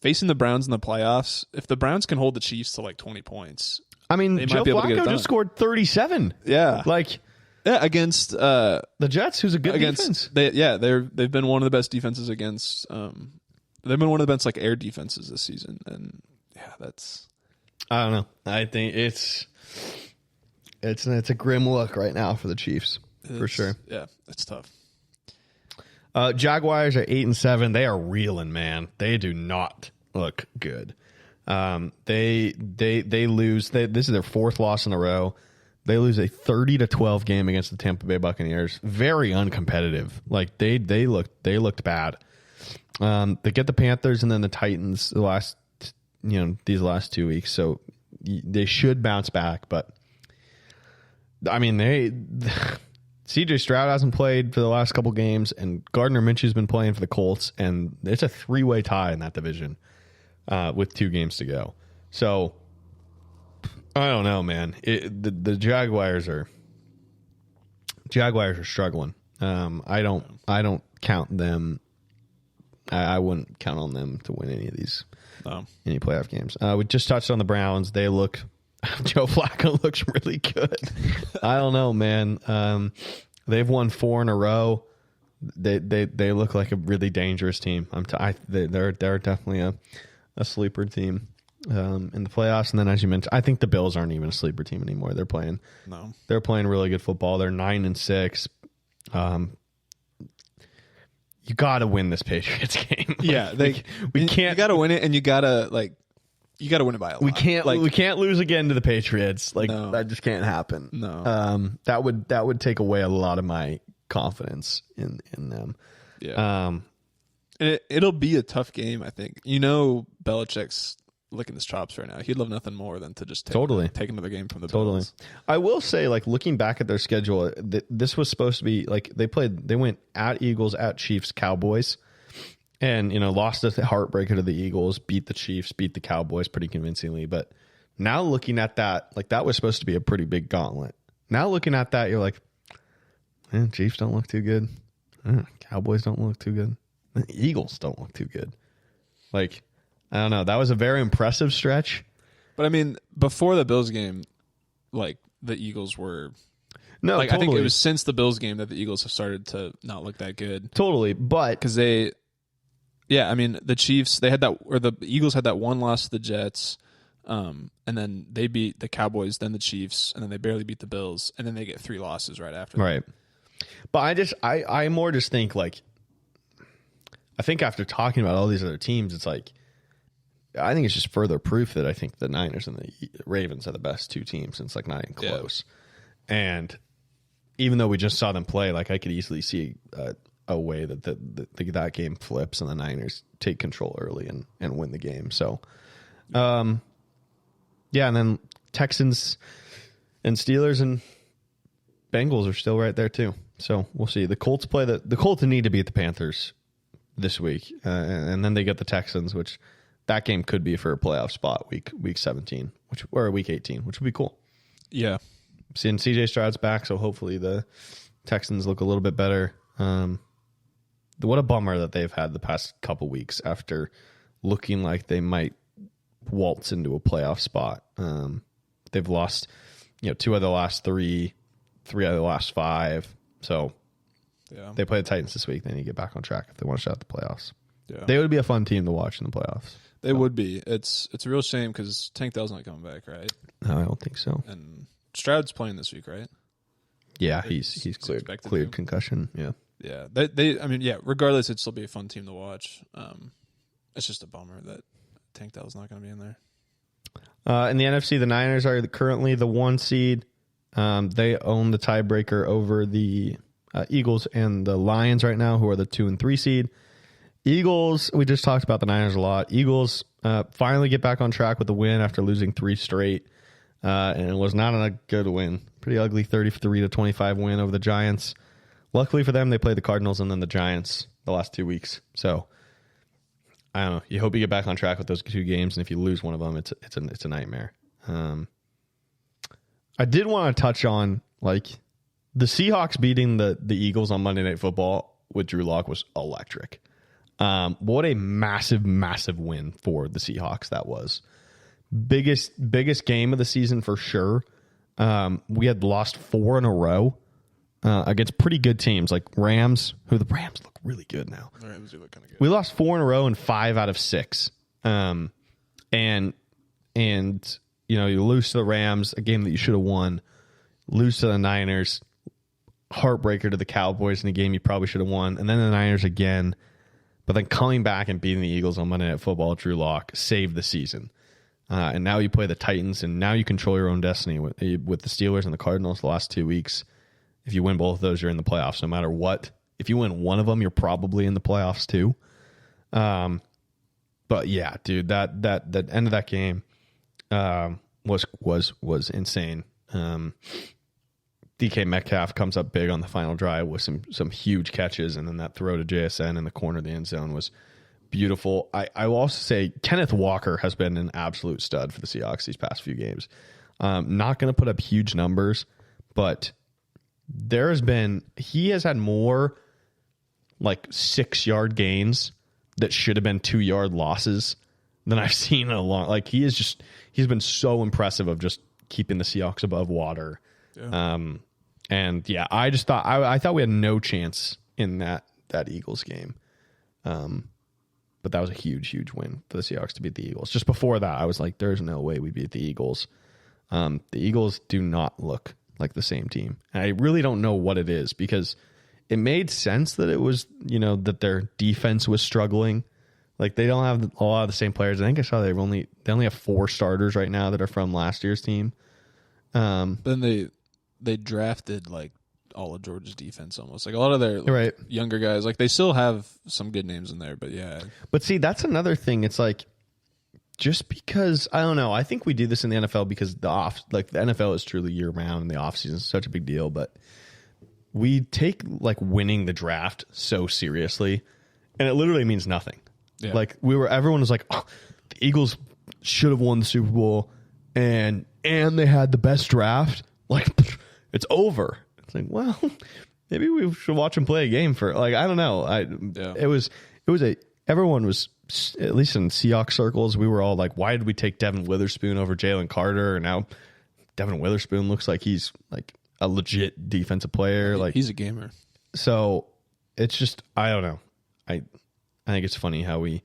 facing the Browns in the playoffs, if the Browns can hold the Chiefs to like 20 points... I mean, Joe Flacco just scored 37. Yeah. Like... Yeah, against the Jets, who's a good defense. They've been one of the best defenses against. They've been one of the best like air defenses this season, and yeah, that's. I don't know. I think it's a grim look right now for the Chiefs for sure. Yeah, it's tough. Jaguars are 8-7. They are reeling, man. They do not look good. They lose. This is their 4th loss in a row. They lose a 30-12 game against the Tampa Bay Buccaneers. Very uncompetitive. Like they looked bad. They get the Panthers and then the Titans these last 2 weeks. So they should bounce back. But I mean, CJ Stroud hasn't played for the last couple games, and Gardner Minshew's been playing for the Colts, and it's a 3-way tie in that division with 2 games to go. So. I don't know, man. The Jaguars are struggling. I don't count them. I wouldn't count on them to win any of these any playoff games. We just touched on the Browns. They look. Joe Flacco looks really good. I don't know, man. They've won 4 in a row. They look like a really dangerous team. They're definitely a sleeper team. In the playoffs, and then as you mentioned, I think the Bills aren't even a sleeper team anymore. They're playing really good football. They're 9-6. You got to win this Patriots game. Yeah, we can't. You got to win it, and you got to win it by a lot. We can't lose again to the Patriots. That just can't happen. No, that would take away a lot of my confidence in them. Yeah, and it'll be a tough game. I think Belichick's licking his chops right now. He'd love nothing more than to just take another game from the Bills. I will say, like, looking back at their schedule, this was supposed to be like they went at Eagles, at Chiefs, Cowboys, and lost a heartbreaker to the Eagles, beat the Chiefs, beat the Cowboys pretty convincingly. But now looking at that, like, that was supposed to be a pretty big gauntlet. Now looking at that, you're like, Chiefs don't look too good. Cowboys don't look too good. The Eagles don't look too good. Like, I don't know. That was a very impressive stretch. But I mean, before the Bills game, like, the Eagles were... No, like, totally. I think it was since the Bills game that the Eagles have started to not look that good. Totally, but... Because the Chiefs, the Eagles had that one loss to the Jets, and then they beat the Cowboys, then the Chiefs, and then they barely beat the Bills, and then they get 3 losses right after that. Right. But I more just think like, I think after talking about all these other teams, it's like, I think it's just further proof that I think the Niners and the Ravens are the best two teams. It's like not even close. Yeah. And even though we just saw them play, like I could easily see a way that that game flips and the Niners take control early and win the game. So, yeah, and then Texans and Steelers and Bengals are still right there too. So we'll see. The Colts the Colts need to beat the Panthers this week, and then they get the Texans, which that game could be for a playoff spot week 17, or week 18, which would be cool. Yeah, seeing CJ Stroud's back, so hopefully the Texans look a little bit better. What a bummer that they've had the past couple weeks after looking like they might waltz into a playoff spot. They've lost, 2 out of the last 3 out of the last 5. So yeah, they play the Titans this week. They need to get back on track if they want to shot the playoffs. Yeah, they would be a fun team to watch in the playoffs. They would be. It's a real shame because Tank Dell's not coming back, right? No, I don't think so. And Stroud's playing this week, right? Yeah, he's cleared concussion. Yeah. Yeah. They regardless, it'd still be a fun team to watch. It's just a bummer that Tank Dell's not going to be in there. In the NFC, the Niners are currently the 1 seed. They own the tiebreaker over the Eagles and the Lions right now, who are the 2 and 3 seed. Eagles, we just talked about the Niners a lot. Eagles finally get back on track with the win after losing 3 straight. And it was not a good win. Pretty ugly 33-25 win over the Giants. Luckily for them, they played the Cardinals and then the Giants the last 2 weeks. So I don't know. You hope you get back on track with those 2 games, and if you lose one of them, it's a nightmare. I did want to touch on like the Seahawks beating the Eagles on Monday Night Football with Drew Lock was electric. What a massive, massive win for the Seahawks that was. Biggest game of the season for sure. We had lost 4 in a row against pretty good teams like Rams, who the Rams look really good now. The Rams do look kind of good. We lost 4 in a row and 5 out of 6. And you lose to the Rams, a game that you should have won. Lose to the Niners, heartbreaker to the Cowboys in a game you probably should have won, and then the Niners again. But then coming back and beating the Eagles on Monday Night Football, Drew Lock saved the season. And now you play the Titans, and now you control your own destiny with the Steelers and the Cardinals the last 2 weeks. If you win both of those, you're in the playoffs no matter what. If you win one of them, you're probably in the playoffs too. But yeah, dude, that end of that game was insane. DK Metcalf comes up big on the final drive with some huge catches, and then that throw to JSN in the corner of the end zone was beautiful. I will also say Kenneth Walker has been an absolute stud for the Seahawks these past few games. Not going to put up huge numbers, but he has had more like 6-yard gains that should have been 2-yard losses than I've seen in a long. Like he's been so impressive of just keeping the Seahawks above water. Yeah. And yeah, I just thought I thought we had no chance in that Eagles game. But that was a huge win for the Seahawks to beat the Eagles. Just before that, I was like, there's no way we beat the Eagles. The Eagles do not look like the same team. And I really don't know what it is, because it made sense that it was, that their defense was struggling. Like they don't have a lot of the same players. I think I saw they only have 4 starters right now that are from last year's team. Then they drafted like all of Georgia's defense almost. Like a lot of their younger guys, like they still have some good names in there, but yeah. But see, that's another thing. It's like, just because, I don't know, I think we do this in the NFL because the NFL is truly year round and the offseason is such a big deal, but we take like winning the draft so seriously, and it literally means nothing. Yeah. Like everyone was like, oh, the Eagles should have won the Super Bowl and they had the best draft. Like it's over. It's like, well, maybe we should watch them play a game for, like, I don't know. Everyone was, at least in Seahawks circles, we were all like, why did we take Devin Witherspoon over Jalen Carter? And now Devin Witherspoon looks like he's like a legit defensive player. Like he's a gamer. So it's just, I don't know. I think it's funny how we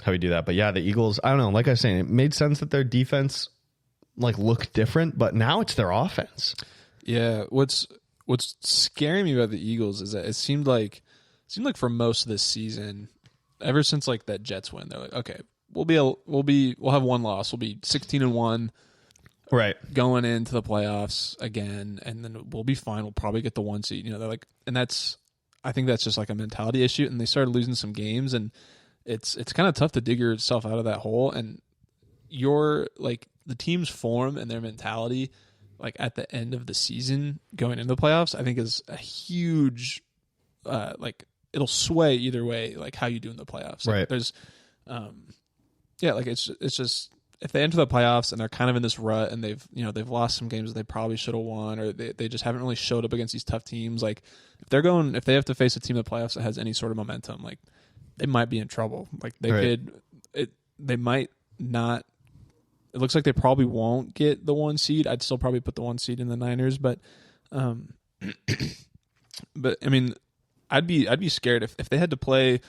do that. But yeah, the Eagles, I don't know. Like I was saying, it made sense that their defense like looked different, but now it's their offense. Yeah. What's what's scaring me about the Eagles is that it seemed like for most of this season, ever since like that Jets win, they're like, okay, we'll have one loss. We'll be 16-1. Right. Going into the playoffs again, and then we'll be fine. We'll probably get the 1 seed. You know, they're like, and I think that's just like a mentality issue. And they started losing some games, and it's kind of tough to dig yourself out of that hole. And the team's form and their mentality, like at the end of the season going into the playoffs, I think is a huge, it'll sway either way, like how you do in the playoffs. Like, right. There's, it's just. If they enter the playoffs and they're kind of in this rut and they've lost some games that they probably should have won, or they just haven't really showed up against these tough teams, like if they have to face a team in the playoffs that has any sort of momentum, like they might be in trouble. Like they might not. It looks like they probably won't get the 1 seed. I'd still probably put the 1 seed in the Niners, but but I mean, I'd be scared if they had to play.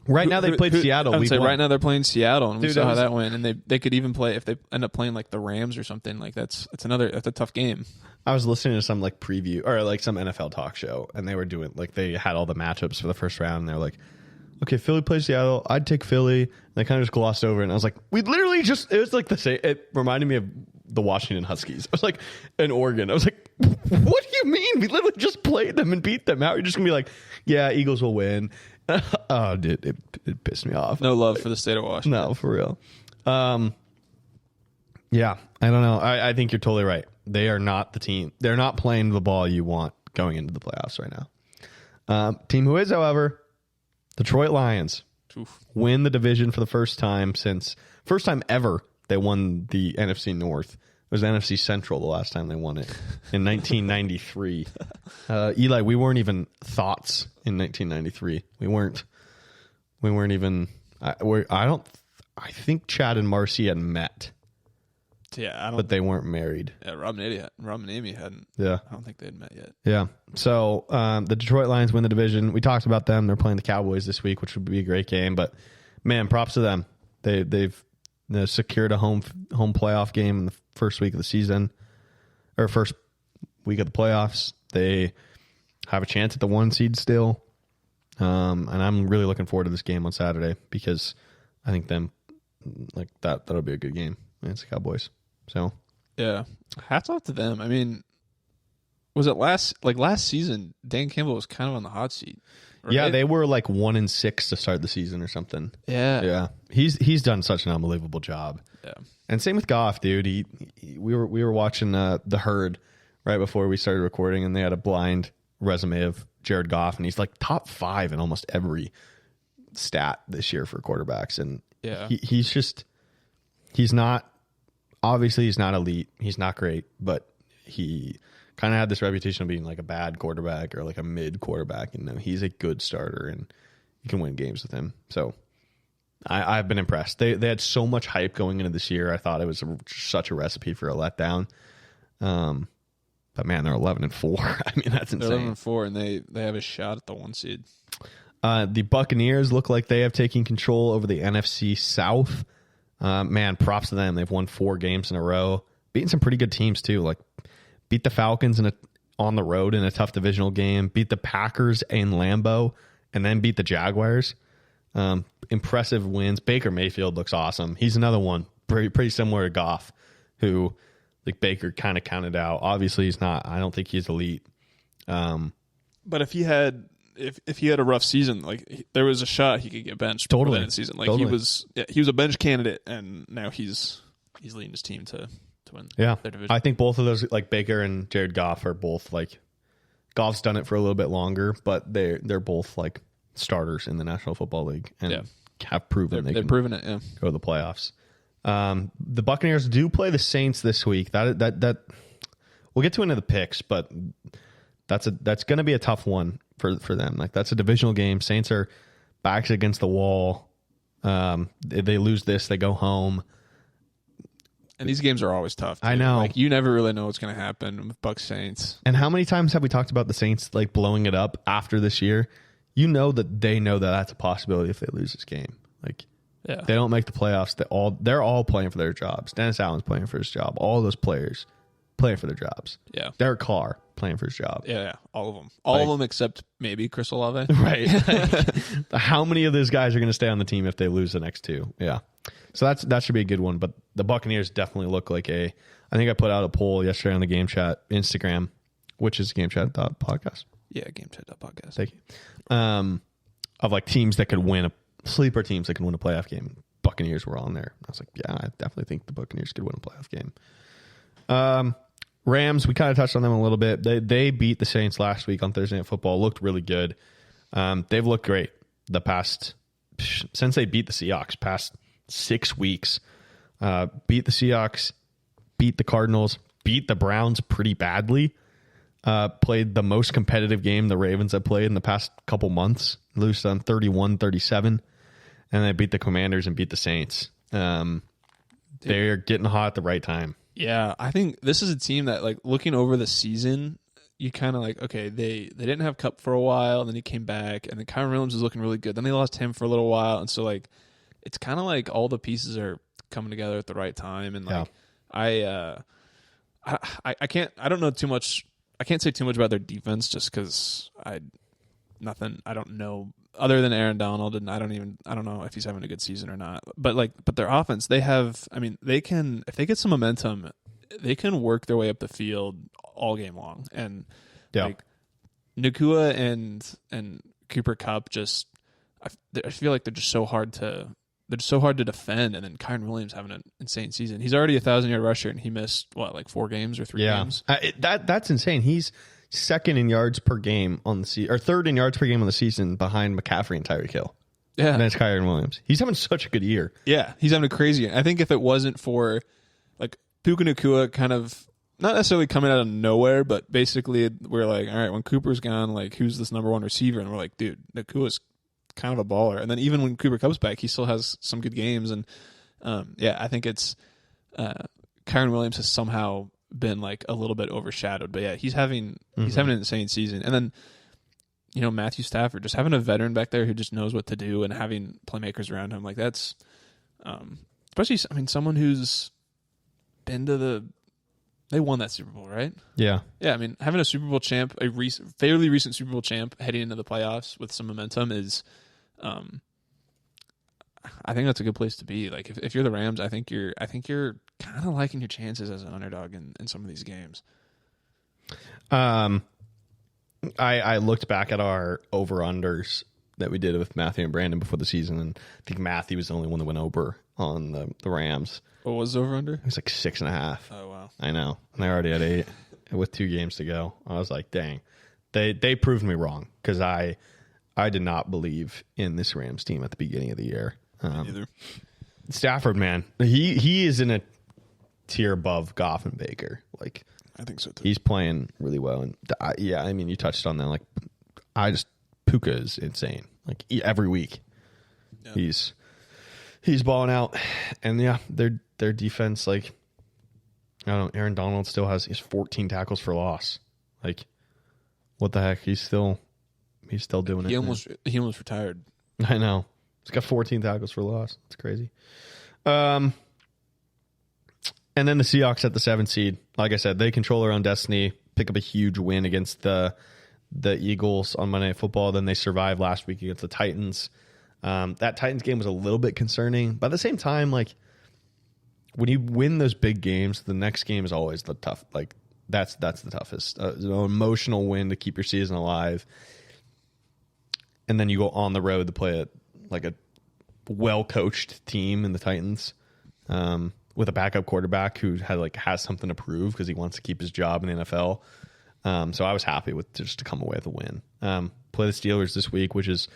Right now they played Seattle. I would say right now they're playing Seattle, and we saw how that went. And they could even play if they end up playing like the Rams or something. Like that's a tough game. I was listening to some like preview or like some NFL talk show, and they were doing like they had all the matchups for the first round, and they're like, okay, Philly plays Seattle. I'd take Philly. And they kind of just glossed over it, and I was like, we literally just, it was like the same. It reminded me of the Washington Huskies. I was like, in Oregon. I was like, what do you mean? We literally just played them and beat them. How are you just going to be like, yeah, Eagles will win? Oh, dude, it pissed me off. No love for the state of Washington. No, for real. Yeah, I don't know. I think you're totally right. They are not the team. They're not playing the ball you want going into the playoffs right now. Team who is, however, Detroit Lions. Oof. Win the division for the first time ever they won the NFC North. It was the NFC Central the last time they won it in 1993. Eli, we weren't even thoughts in 1993. We weren't even. I think Chad and Marcy had met. Yeah, but they weren't married. Yeah, Rob and Amy hadn't. Yeah, I don't think they had met yet. Yeah. So the Detroit Lions win the division. We talked about them. They're playing the Cowboys this week, which would be a great game. But man, props to them. They've secured a home playoff game in the first week of the season, or first week of the playoffs. They have a chance at the 1 seed still, and I'm really looking forward to this game on Saturday because I think that'll be a good game against the Cowboys. So yeah, hats off to them. I mean, was it last season? Dan Campbell was kind of on the hot seat. Right? Yeah, they were like 1-6 to start the season or something. Yeah. He's done such an unbelievable job. Yeah, and same with Goff, dude. We were watching The Herd right before we started recording, and they had a blind resume of Jared Goff, and he's like top 5 in almost every stat this year for quarterbacks. And yeah, he's not elite. He's not great, but he kind of had this reputation of being like a bad quarterback or like a mid quarterback. And he's a good starter, and you can win games with him. So I've been impressed. They had so much hype going into this year. I thought it was such a recipe for a letdown. But man, they're 11-4. I mean, that's insane. They're 11-4, and they have a shot at the 1 seed. The Buccaneers look like they have taken control over the NFC South. Man, props to them. They've won 4 games in a row, beating some pretty good teams too. Like beat the Falcons on the road in a tough divisional game, beat the Packers in Lambeau, and then beat the Jaguars. Impressive wins. Baker Mayfield looks awesome. He's another one pretty similar to Goff, who like Baker kind of counted out. Obviously, he's not. I don't think he's elite. But if he had a rough season, like there was a shot he could get benched totally in the season. Like totally. he was a bench candidate, and now he's leading his team to win their division. I think both of those, like Baker and Jared Goff, are both like Goff's done it for a little bit longer, but they're both like starters in the National Football League and have proven they've proven it. Yeah, go to the playoffs. The Buccaneers do play the Saints this week. That we'll get to into the picks, but that's going to be a tough one for them. Like that's a divisional game. Saints are backs against the wall. They lose this, they go home. And these games are always tough. I know. Like you never really know what's going to happen with Bucs Saints. And how many times have we talked about the Saints like blowing it up after this year? You know that they know that that's a possibility if they lose this game. Like they don't make the playoffs. They're all playing for their jobs. Dennis Allen's playing for his job. All those players playing for their jobs. Yeah. Derek Carr playing for his job. Yeah. All of them. All of them except maybe Chris Olave. Right. How many of those guys are going to stay on the team if they lose the next two? Yeah. So that should be a good one. But the Buccaneers definitely look like I think I put out a poll yesterday on the Game Chat Instagram, which is GameChat.podcast. Yeah, GameChat.podcast. Thank you. Of like teams that could win sleeper teams that could win a playoff game. Buccaneers were on there. I was like, yeah, I definitely think the Buccaneers could win a playoff game. Rams, we kind of touched on them a little bit. They beat the Saints last week on Thursday Night Football. Looked really good. They've looked great since they beat the Seahawks, past 6 weeks. Beat the Seahawks, beat the Cardinals, beat the Browns pretty badly. Played the most competitive game the Ravens have played in the past couple months. Lost on 31-37. And they beat the Commanders and beat the Saints. They're getting hot at the right time. Yeah, I think this is a team that, like, looking over the season, you kind of like, okay, they didn't have Kupp for a while, and then he came back, and then Kyron Williams was looking really good. Then they lost him for a little while, and so, like, it's kind of like all the pieces are coming together at the right time. And, like, I don't know too much. I can't say too much about their defense just because I don't know other than Aaron Donald, and I don't know if he's having a good season or not. But their offense, they can, if they get some momentum, they can work their way up the field all game long. And like Nakua and Cooper Kupp, just I feel like they're so hard to defend. And then Kyron Williams having an insane season. He's already 1,000-yard rusher, and he missed 4 games or 3 games. That's insane. He's second in yards per game on the season, or third in yards per game on the season, behind McCaffrey and Tyreek Hill. Yeah, and that's Kyron Williams. He's having such a good year. Yeah, he's having a crazy year. I think if it wasn't for like Puka Nacua kind of not necessarily coming out of nowhere, but basically we're like, all right, when Cooper's gone, like who's this number 1 receiver? And we're like, dude, Nacua's kind of a baller. And then even when Cooper Kupp's back, he still has some good games. And I think it's Kyron Williams has somehow been like a little bit overshadowed, but yeah, he's having an insane season. And then Matthew Stafford, just having a veteran back there who just knows what to do and having playmakers around him, like that's especially someone who's been to they won that Super Bowl, right? Yeah. Having a Super Bowl champ, fairly recent Super Bowl champ heading into the playoffs with some momentum is I think that's a good place to be. Like if you're the Rams, I think you're kind of liking your chances as an underdog in some of these games. I looked back at our over-unders that we did with Matthew and Brandon before the season, and I think Matthew was the only one that went over on the Rams. What was the over-under? It was like 6.5. Oh, wow. I know. And they're already at 8 with 2 games to go. I was like, dang. They proved me wrong because I did not believe in this Rams team at the beginning of the year. Neither. Stafford, man, he is in a tier above Goff and Baker. Like, I think so too. He's playing really well, and you touched on that. Like, Puka is insane. Like every week, he's balling out, and their defense. Like, I don't know. Aaron Donald still has 14 tackles for loss. Like, what the heck? He's still doing it. He almost retired. I know. He's got 14 tackles for loss. It's crazy. And then the Seahawks at the 7th seed. Like I said, they control their own destiny. Pick up a huge win against the Eagles on Monday Night Football. Then they survived last week against the Titans. That Titans game was a little bit concerning. But at the same time, like, when you win those big games, the next game is always the tough. Like, that's the toughest. An emotional win to keep your season alive. And then you go on the road to play a well-coached team in the Titans. With a backup quarterback who has something to prove because he wants to keep his job in the NFL. So I was happy with just to come away with a win. Play the Steelers this week, which is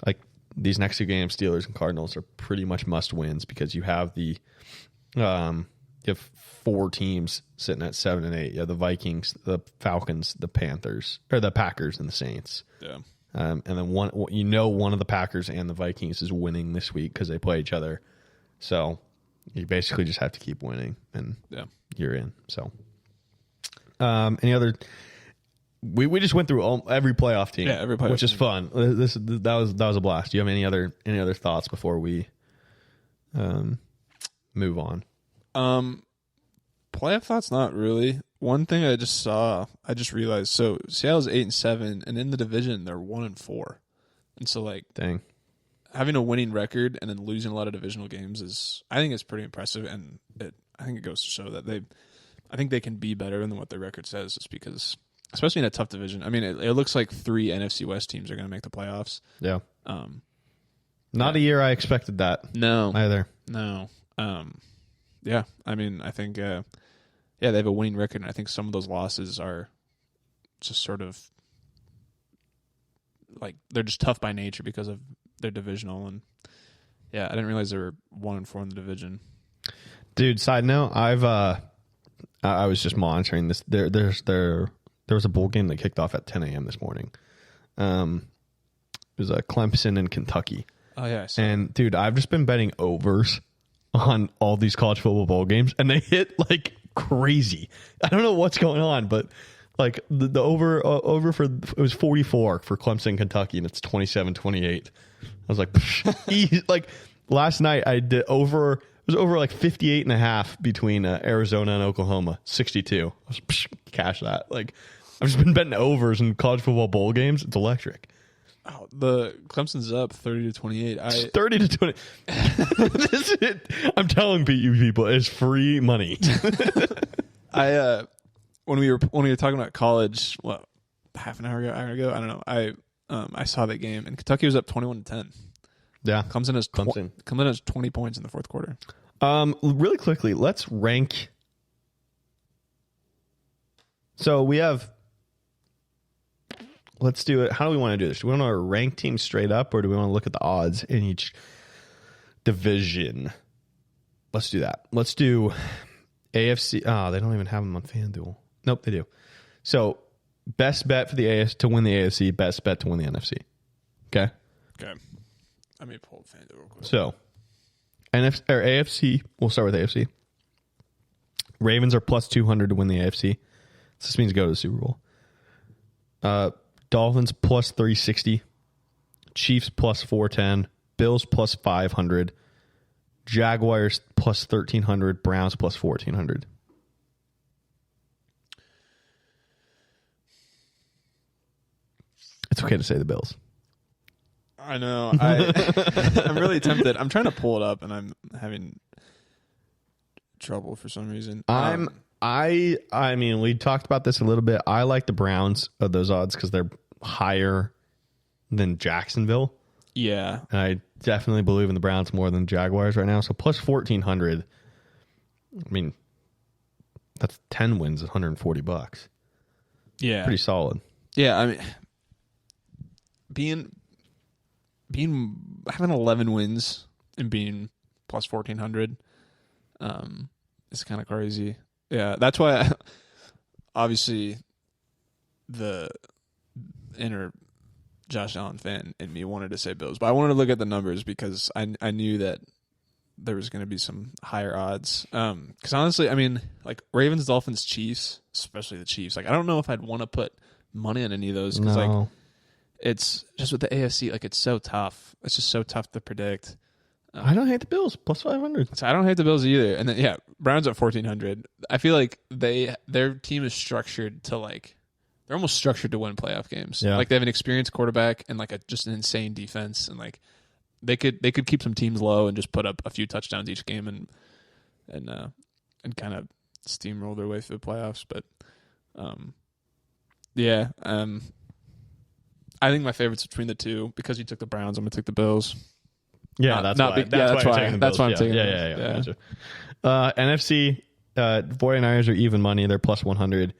like these next 2 games, Steelers and Cardinals are pretty much must wins because you have you have 4 teams sitting at 7 and 8. You have the Vikings, the Falcons, the Panthers, or the Packers and the Saints. Yeah. And then one of the Packers and the Vikings is winning this week because they play each other. So you basically just have to keep winning, and you're in. So, any other? We just went through every playoff team, every playoff which is fun. That was a blast. Do you have any other thoughts before we move on? Playoff thoughts, not really. One thing I just realized. So Seattle's 8-7, and in the division they're 1-4, and so like, Dang. having a winning record and then losing a lot of divisional games I think it's pretty impressive, and I think it goes to show that I think they can be better than what their record says, just because, especially in a tough division. I mean, it looks like 3 NFC West teams are going to make the playoffs. Yeah. Not a year I expected that. No, Either. no. Yeah. I mean, I think, they have a winning record, and I think some of those losses are just sort of like they're just tough by nature because of their divisional. And yeah, I didn't realize they were 1-4 in the division. Dude, side note, I was just monitoring this. There was a bowl game that kicked off at 10 a.m. this morning. It was a Clemson in Kentucky. Oh yeah, and dude, I've just been betting overs on all these college football bowl games, and they hit like crazy. I don't know what's going on, but like the over for it was 44 for Clemson, Kentucky, and it's 27-28. I was like, like last night I did over. It was over like 58.5 between Arizona and Oklahoma, 62. I was cash that. Like I've just been betting overs in college football bowl games. It's electric. Oh, the Clemson's up 30-28. 30-20. I'm telling you people, it's free money. When we were talking about college, half an hour ago, I don't know. I saw that game, and Kentucky was up 21-10. Yeah, Clemson has 20 points in the fourth quarter. Really quickly, let's rank. So we have. Let's do it. How do we want to do this? Do we want to rank teams straight up, or do we want to look at the odds in each division? Let's do that. Let's do AFC. Oh, they don't even have them on FanDuel. Nope, they do. So best bet for the AFC to win the AFC. Best bet to win the NFC. Okay. Okay. Let me pull FanDuel real quick. So NFC or AFC. We'll start with AFC. Ravens are plus 200 to win the AFC. So this means go to the Super Bowl. Dolphins plus 360, Chiefs plus 410, Bills plus 500, Jaguars plus 1300, Browns plus 1400. It's okay to say the Bills. I know. I'm really tempted. I'm trying to pull it up, and I'm having trouble for some reason. I mean, we talked about this a little bit. I like the Browns of those odds because they're higher than Jacksonville. Yeah. And I definitely believe in the Browns more than Jaguars right now. So plus 1,400. I mean, that's 10 wins, $140. Yeah. Pretty solid. Yeah. I mean, having 11 wins and being plus 1,400 is kind of crazy. Yeah, that's why obviously the inner Josh Allen fan in me wanted to say Bills, but I wanted to look at the numbers because I knew that there was going to be some higher odds. Because honestly, I mean, like Ravens, Dolphins, Chiefs, especially the Chiefs. Like I don't know if I'd want to put money on any of those because like it's just with the AFC, like it's so tough. It's just so tough to predict. I don't hate the Bills. Plus 500. So I don't hate the Bills either. And then, yeah, Browns at 1,400. I feel like their team is structured to like, they're almost structured to win playoff games. Yeah. Like they have an experienced quarterback and like just an insane defense. And like they could keep some teams low and just put up a few touchdowns each game and kind of steamroll their way through the playoffs. But I think my favorite's between the two because you took the Browns. I'm going to take the Bills. Yeah, that's why I'm taking them. Yeah. Gotcha. NFC, 49ers are even money. They're plus 100.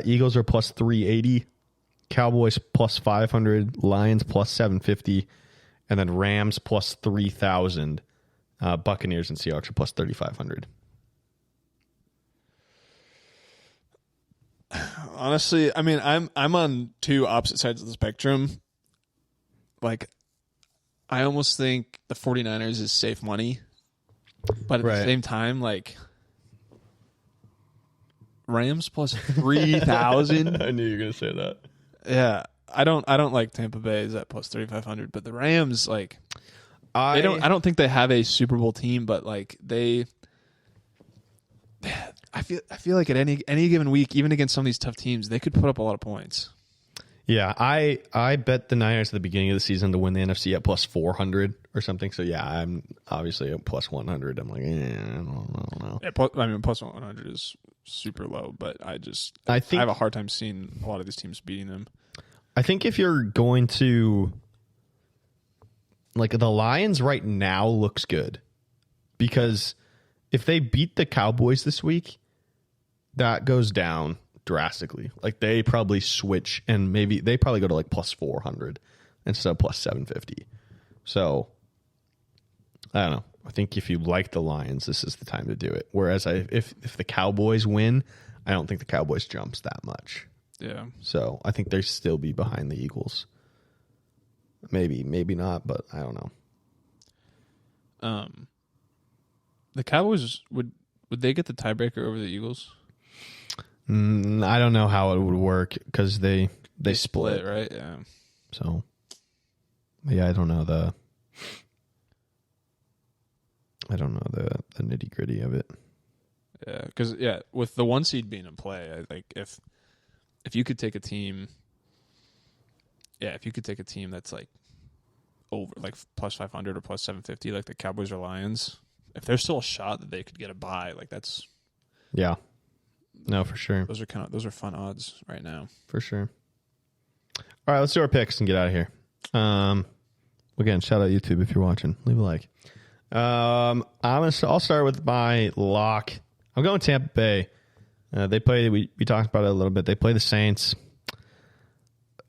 Eagles are plus 380. Cowboys plus 500. Lions plus 750. And then Rams plus 3,000. Buccaneers and Seahawks are plus 3,500. Honestly, I mean, I'm on two opposite sides of the spectrum. Like, I almost think the 49ers is safe money. But at the same time, like, Rams plus 3,000. I knew you were going to say that. Yeah. I don't like Tampa Bay is at plus 3,500, but the Rams, like, I don't think they have a Super Bowl team, but like I feel like at any given week, even against some of these tough teams, they could put up a lot of points. Yeah, I bet the Niners at the beginning of the season to win the NFC at plus 400 or something. So yeah, I'm obviously at plus 100. I'm like, I don't know. Yeah, plus 100 is super low, but I have a hard time seeing a lot of these teams beating them. I think if you're going to, like, the Lions right now looks good because if they beat the Cowboys this week, that goes down drastically. Like, they probably switch and maybe they probably go to like plus 400 instead of plus 750. So I don't know. I think if you like the Lions, this is the time to do it. Whereas if the Cowboys win, I don't think the Cowboys jumps that much. Yeah. So I think they still be behind the Eagles. Maybe not, but I don't know. The Cowboys would they get the tiebreaker over the Eagles? I don't know how it would work because they split, right? Yeah. So yeah, I don't know the nitty gritty of it. Yeah, because with the 1 seed being in play, I think if you could take a team, that's like over like plus 500 or plus 750, like the Cowboys or Lions, if there's still a shot that they could get a bye, like that's no, for sure. Those are fun odds right now. For sure. All right, let's do our picks and get out of here. Again, shout out YouTube if you're watching. Leave a like. I'll start with my lock. I'm going Tampa Bay. They play. We talked about it a little bit. They play the Saints.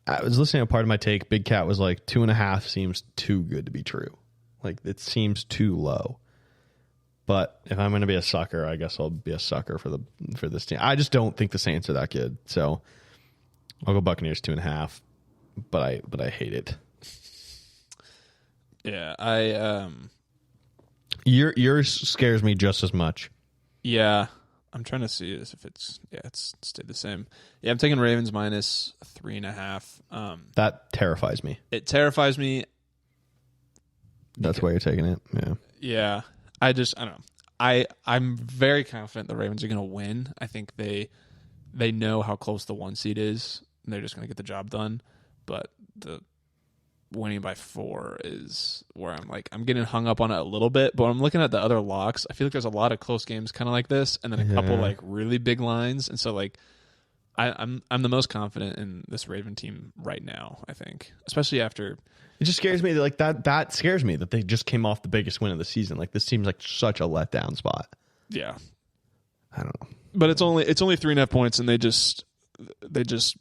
I was listening to part of my take. Big Cat was like 2.5 seems too good to be true. Like, it seems too low. But if I'm going to be a sucker, I guess I'll be a sucker for this team. I just don't think the Saints are that good. So I'll go Buccaneers 2.5. But I hate it. Yeah, yours scares me just as much. Yeah, I'm trying to see if it's stayed the same. Yeah, I'm taking Ravens minus 3.5. That terrifies me. It terrifies me. That's why you're taking it. Yeah. Yeah. I don't know. I'm very confident the Ravens are going to win. I think they know how close the 1 seed is, and they're just going to get the job done. But the winning by 4 is where I'm getting hung up on it a little bit. But when I'm looking at the other locks, I feel like there's a lot of close games kind of like this, and then a couple like really big lines. And so like I'm the most confident in this Raven team right now, I think, especially after. It just scares me that scares me that they just came off the biggest win of the season. Like, this seems like such a letdown spot. Yeah. I don't know. But it's only 3.5 points, and they just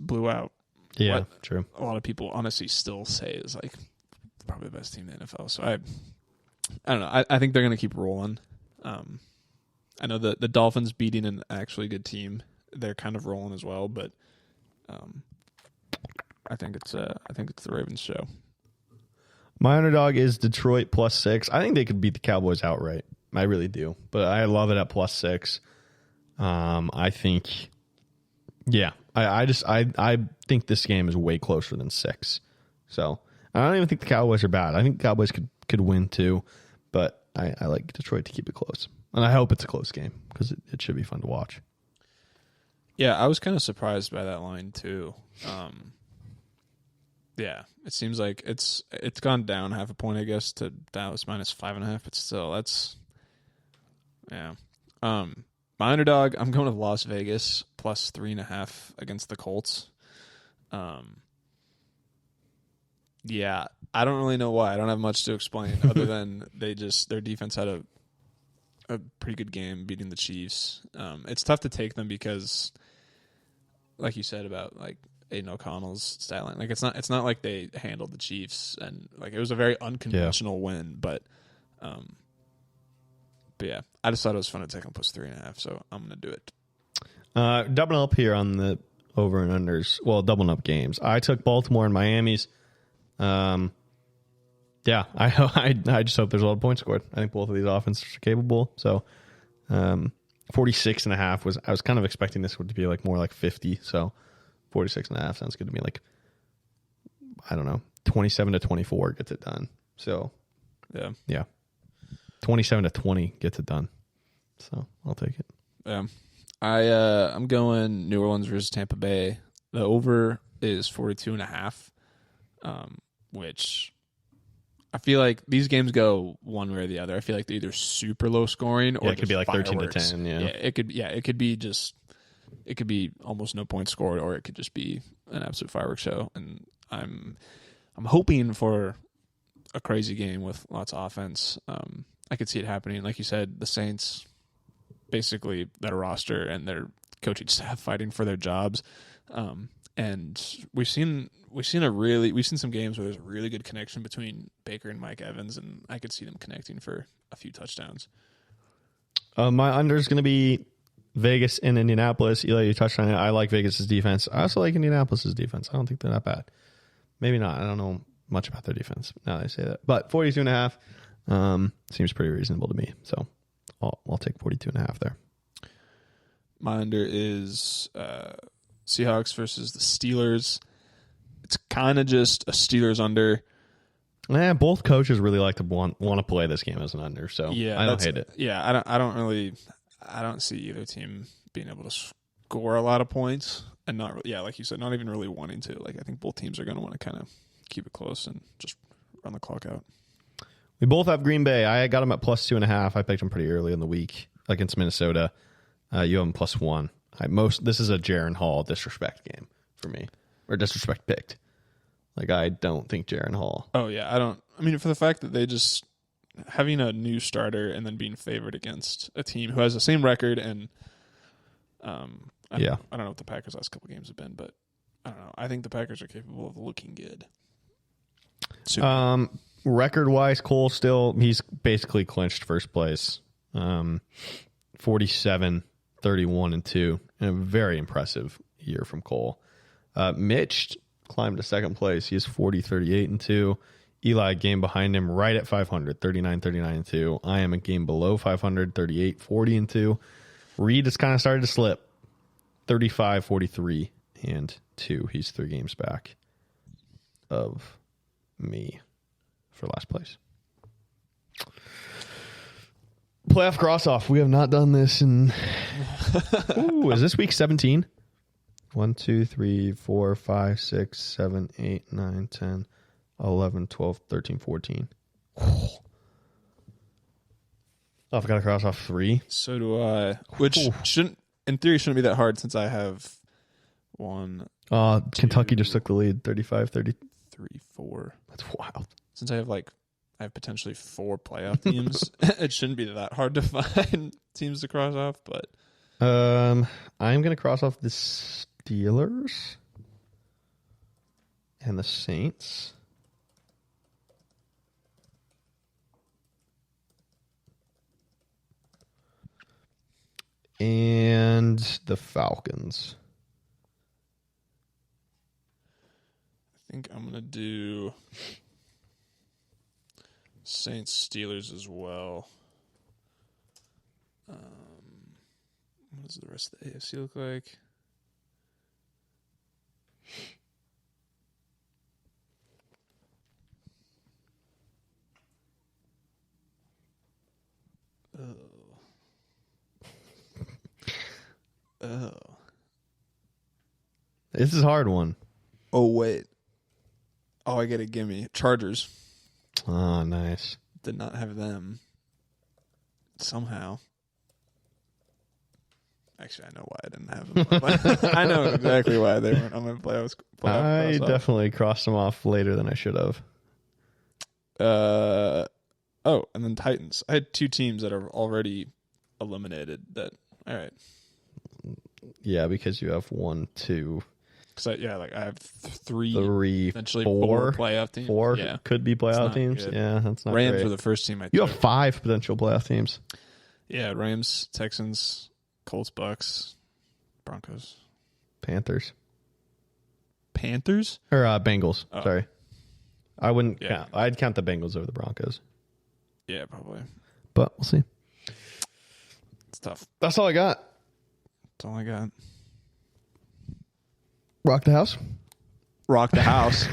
blew out. Yeah, what true. A lot of people honestly still say is like probably the best team in the NFL. So I don't know. I think they're going to keep rolling. I know the Dolphins beating an actually good team, they're kind of rolling as well, but I think it's the Ravens show. My underdog is Detroit plus 6. I think they could beat the Cowboys outright. I really do. But I love it at plus 6. I think, I think this game is way closer than 6. So I don't even think the Cowboys are bad. I think the Cowboys could win too. But I like Detroit to keep it close. And I hope it's a close game because it should be fun to watch. Yeah, I was kind of surprised by that line too. Yeah, it seems like it's gone down 0.5 point, I guess, to Dallas minus 5.5, but still, that's my underdog, I'm going with Las Vegas plus 3.5 against the Colts. Yeah, I don't really know why. I don't have much to explain other than their defense had a pretty good game beating the Chiefs. It's tough to take them because, like you said about like Aiden O'Connell's styling, like it's not like they handled the Chiefs, and like it was a very unconventional win, but yeah, I just thought it was fun to take them plus 3.5, so I'm gonna do it. Doubling up here on the over and unders. Well, doubling up games. I took Baltimore and Miami's. I just hope there's a lot of points scored. I think both of these offenses are capable. So 46.5 was, I was kind of expecting this to be like more like 50. So 46.5 sounds good to me. Like, I don't know, 27-24 gets it done. So yeah, 27-20 gets it done. So I'll take it. I'm going New Orleans versus Tampa Bay. The over is 42.5, which I feel like these games go one way or the other. I feel like they're either super low scoring or it could be like fireworks. 13-10. It could be just it could be almost no points scored, or it could just be an absolute fireworks show. And I'm hoping for a crazy game with lots of offense. I could see it happening. Like you said, the Saints, basically their roster and their coaching staff fighting for their jobs. And we've seen some games where there's a really good connection between Baker and Mike Evans, and I could see them connecting for a few touchdowns. My under is going to be Vegas and Indianapolis. Eli, you touched on it. I like Vegas's defense. I also like Indianapolis's defense. I don't think they're that bad. Maybe not. I don't know much about their defense now that I say that. But 42.5 seems pretty reasonable to me. So I'll take 42.5 there. My under is Seahawks versus the Steelers. It's kind of just a Steelers under. Both coaches really like to want to play this game as an under, so I don't hate it. Yeah, I don't see either team being able to score a lot of points, and not really, like you said, not even really wanting to. Like I think both teams are going to want to kind of keep it close and just run the clock out. We both have Green Bay. I got them at plus 2.5. I picked them pretty early in the week against Minnesota. You have them plus 1. This is a Jaren Hall disrespect game for me, or disrespect picked. Like I don't think Jaren Hall. Oh yeah, I mean, for the fact that they just having a new starter and then being favored against a team who has the same record, and I don't know what the Packers' last couple games have been, but I don't know. I think the Packers are capable of looking good. Record wise, Cole he's basically clinched first place. 47, 31, and 2. And a very impressive year from Cole. Mitch climbed to second place. He is 40, 38, and 2. Eli, a game behind him, right at 500, 39, 39, and 2. I am a game below 500, 38, 40, and 2. Reed has kind of started to slip, 35, 43, and 2. He's 3 games back of me for last place. Playoff cross-off. We have not done this in... Ooh, is this week 17? 1, 2, 3, 4, 5, 6, 7, 8, 9, 10, 11, 12, 13, 14. Oh, I've got to cross off 3. So do I. Which in theory, shouldn't be that hard since I have 1. Kentucky just took the lead, 35, 30. 3, 4. That's wild. Since I have potentially 4 playoff teams, it shouldn't be that hard to find teams to cross off. But I'm going to cross off the Steelers and the Saints. And the Falcons. I think I'm going to do Saints Steelers as well. What does the rest of the AFC look like? Oh. This is a hard one. Oh, wait. Oh, I get a gimme. Chargers. Oh, nice. Did not have them. Somehow. Actually, I know why I didn't have them. I know exactly why they weren't on my playoff. I definitely crossed them off later than I should have. And then Titans. I had 2 teams that are already eliminated. All right. Yeah, because you have 1, 2. Because I have 3, eventually 4 playoff teams. 4 could be playoff teams. Good. Yeah, that's not Rams great. were the first team You have 5 potential playoff teams. Yeah, Rams, Texans, Colts, Bucks, Broncos, Panthers. Or Bengals. Oh. Sorry. I wouldn't count. I'd count the Bengals over the Broncos. Yeah, probably. But we'll see. It's tough. That's all I got. That's all I got. Rock the house. Rock the house.